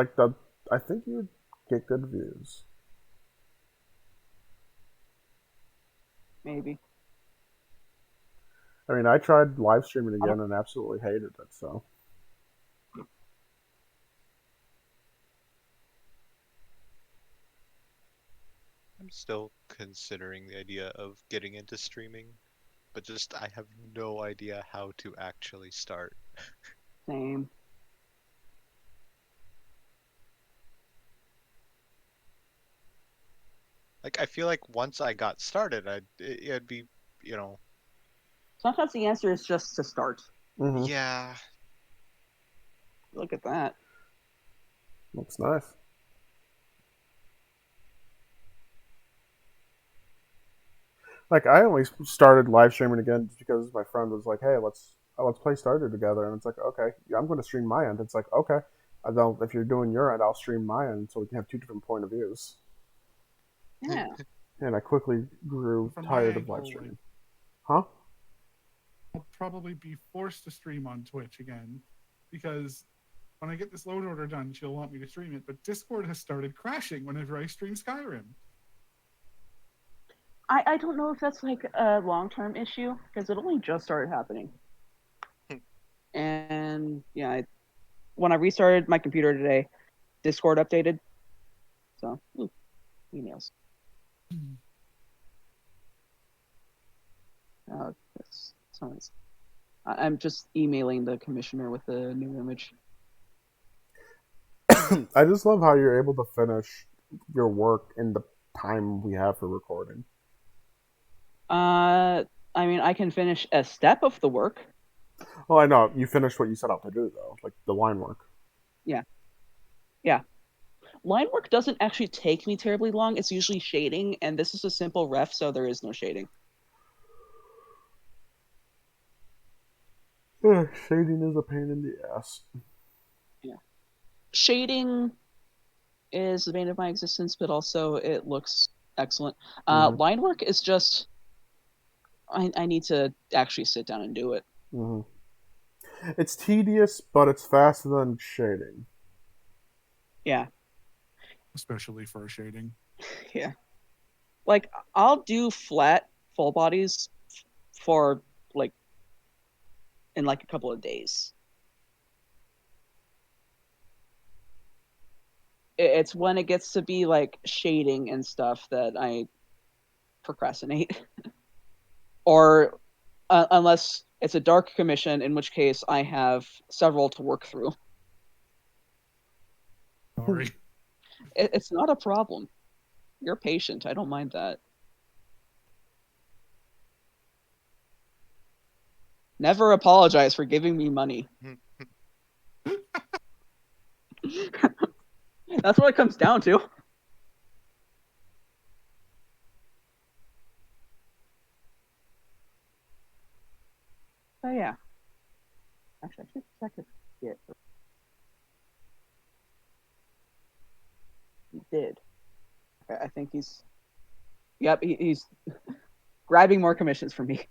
I think you would get good views. Maybe. I mean, I tried live streaming again and absolutely hated it. So. I'm still considering the idea of getting into streaming, but just I have no idea how to actually start. Same. Like I feel like once I got started, it'd be, you know, Sometimes the answer is just to start. Mm-hmm. yeah. Look at that. Looks nice. Like I only started live streaming again just because my friend was like, "Hey, let's play Starter together," and it's like, "Okay, yeah, I'm going to stream my end." It's like, "Okay, if you're doing your end, I'll stream my end, so we can have two different point of views." Yeah. And I quickly grew From my tired of live ankle, streaming. Huh? I'll probably be forced to stream on Twitch again because when I get this load order done, she'll want me to stream it. But Discord has started crashing whenever I stream Skyrim. I don't know if that's like a long-term issue because it only just started happening. And yeah, when I restarted my computer today, Discord updated. So, emails. I'm just emailing the commissioner with the new image. I just love how you're able to finish your work in the time we have for recording. I mean, I can finish a step of the work. Well, I know you finished what you set out to do, though, like the line work. Yeah. Yeah. Line work doesn't actually take me terribly long. It's usually shading, and this is a simple ref, so there is no shading. Shading is a pain in the ass. Yeah. Shading is the bane of my existence, but also it looks excellent. Line work is just I need to actually sit down and do it. Mm-hmm. It's tedious, but it's faster than shading. Yeah. Especially for shading. Yeah. Like I'll do flat full bodies for like in like a couple of days. It's when it gets to be like shading and stuff that I procrastinate. Or unless it's a dark commission, in which case I have several to work through. Sorry. It's not a problem. You're patient. I don't mind that. Never apologize for giving me money. That's what it comes down to. Oh yeah. Actually, I should check if he did. I think he's. Yep, he's grabbing more commissions from me.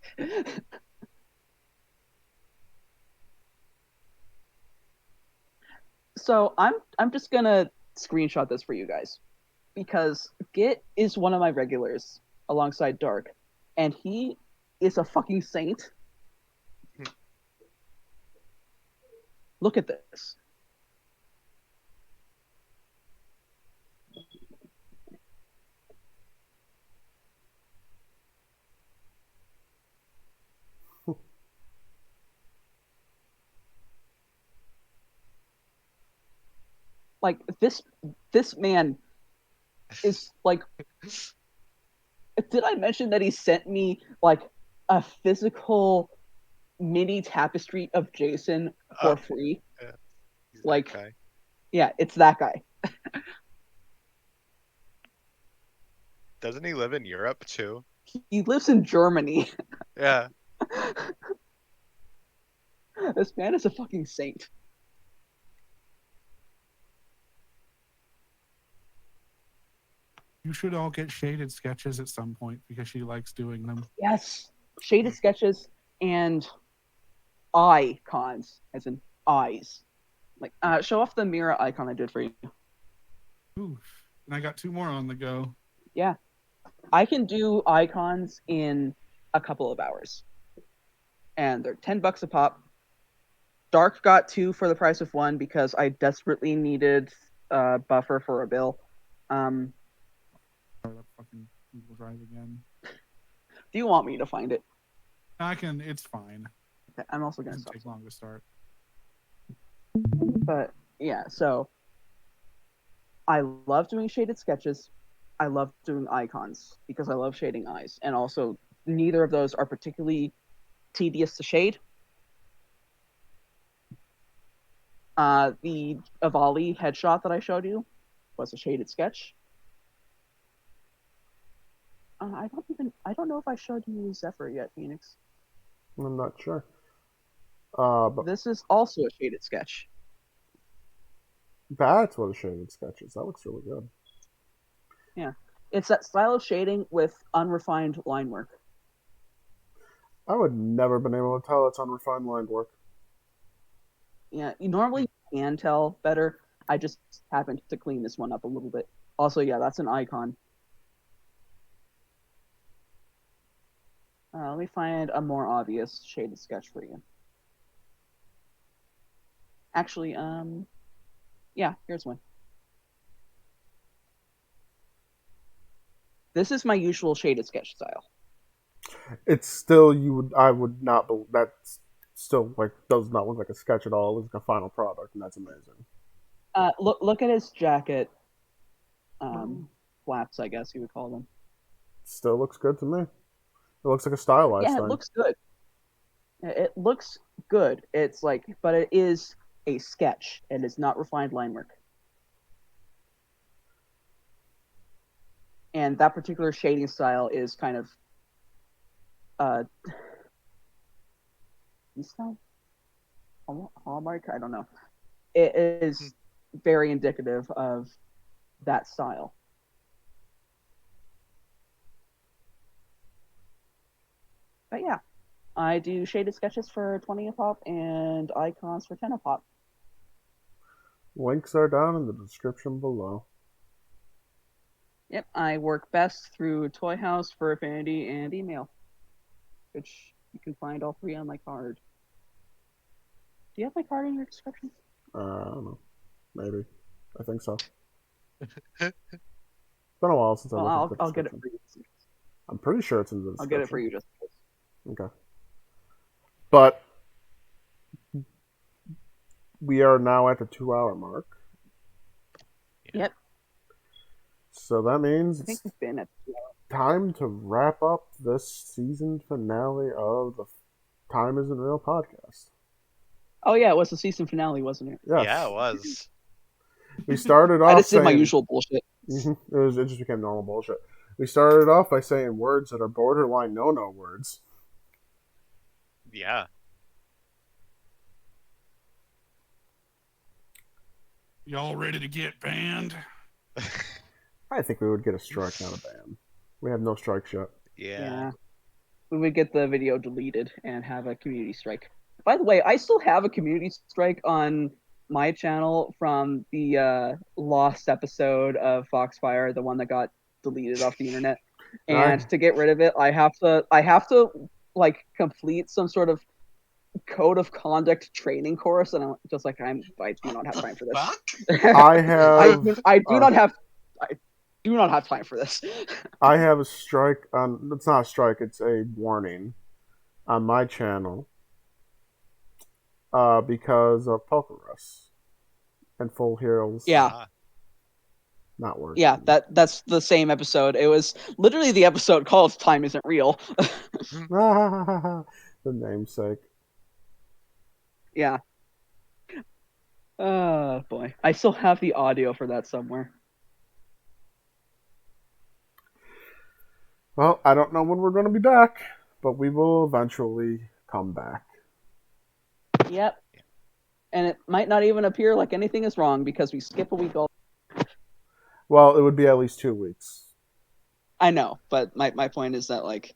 So I'm just gonna screenshot this for you guys because Git is one of my regulars alongside Dark, and he is a fucking saint. Look at this. Like this man is like, did I mention that he sent me like a physical mini tapestry of Jason for free? Yeah. Like, yeah, it's that guy. Doesn't he live in Europe too? He lives in Germany. Yeah. This man is a fucking saint. You should all get shaded sketches at some point because she likes doing them. Yes, shaded sketches and icons, as in eyes. Like, show off the mirror icon I did for you. Ooh, and I got 2 more on the go. Yeah, I can do icons in a couple of hours, and they're $10 a pop. Dark got 2 for the price of 1 because I desperately needed a buffer for a bill. Start up fucking Google Drive again. Do you want me to find it? I can. It's fine. Okay, I'm also It gonna doesn't take long to start. But yeah, so I love doing shaded sketches. I love doing icons because I love shading eyes, and also neither of those are particularly tedious to shade. The Avali headshot that I showed you was a shaded sketch. I don't know if I showed you Zephyr yet, Phoenix. I'm not sure. But This is also a shaded sketch. that's what a shaded sketch is. That looks really good. Yeah, it's that style of shading with unrefined line work. I would never been able to tell it's unrefined line work. Yeah, you normally can tell better. I just happened to clean this one up a little bit. Also, yeah, that's an icon. Let me find a more obvious shaded sketch for you. Actually, yeah, here's one. This is my usual shaded sketch style. It's still I would not. That's still like does not look like a sketch at all. It looks like a final product, and that's amazing. Look at his jacket. Flaps, I guess you would call them. Still looks good to me. It looks like a stylized Yeah, it thing. looks good. It looks good. It's like, but it is a sketch, and it's not refined line work. And that particular shading style is kind of Einstein? Hallmark? I don't know. It is very indicative of that style. But yeah, I do shaded sketches for 20 a pop and icons for 10 a pop. Links are down in the description below. Yep, I work best through Toy House, for Affinity, and email, which you can find all three on my card. Do you have my card in your description? I don't know. Maybe. I think so. It's been a while since I looked at the I'll get description. it for you. I'm pretty sure it's in the description. I'll get it for you just in case. Okay. But we are now at the 2-hour mark. Yep. So that means I think it's we've been at time to wrap up this season finale of the Time Isn't Real podcast. Oh yeah, it was the season finale, wasn't it? Yes. Yeah, it was. We started off I just did my saying- usual bullshit. It just became normal bullshit. We started off by saying words that are borderline no-no words. Yeah. Y'all ready to get banned? I think we would get a strike, not a ban. We have no strikes yet. Yeah. We would get the video deleted and have a community strike. By the way, I still have a community strike on my channel from the lost episode of Foxfire, the one that got deleted off the internet. And to get rid of it, I have to like complete some sort of code of conduct training course, and I'm just like I do not have time for this. I have. I do not have time for this. I have a strike on. It's not a strike. It's a warning on my channel because of Pokerus and Full Heroes. Yeah. Not working. Yeah, that's the same episode. It was literally the episode called "Time Isn't Real." The namesake. Yeah. Oh boy, I still have the audio for that somewhere. Well, I don't know when we're going to be back, but we will eventually come back. Yep. And it might not even appear like anything is wrong because we skip a week all. Well, it would be at least 2 weeks. I know, but my point is that like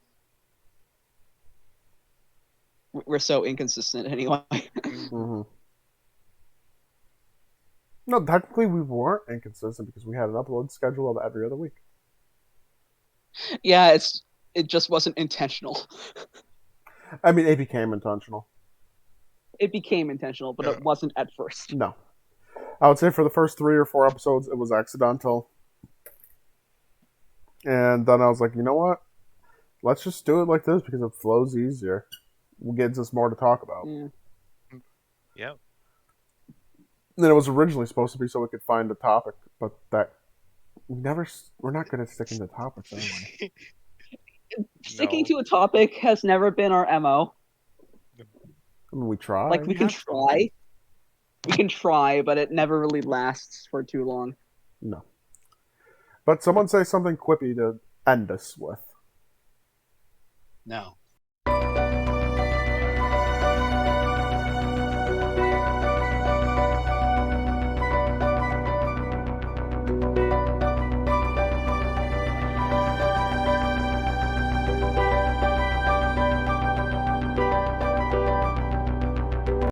we're so inconsistent anyway. Mm-hmm. No, technically we weren't inconsistent because we had an upload schedule of every other week. Yeah, it just wasn't intentional. I mean, it became intentional. It became intentional, but it wasn't at first. No. I would say for the first 3 or 4 episodes, it was accidental. And then I was like, you know what? Let's just do it like this because it flows easier. It gives us more to talk about. Yeah. And it was originally supposed to be so we could find a topic, but we're not good at sticking to topics anyway. Sticking to a topic has never been our MO. I mean, we try. Like we can try, but it never really lasts for too long. No. But someone say something quippy to end us with. No.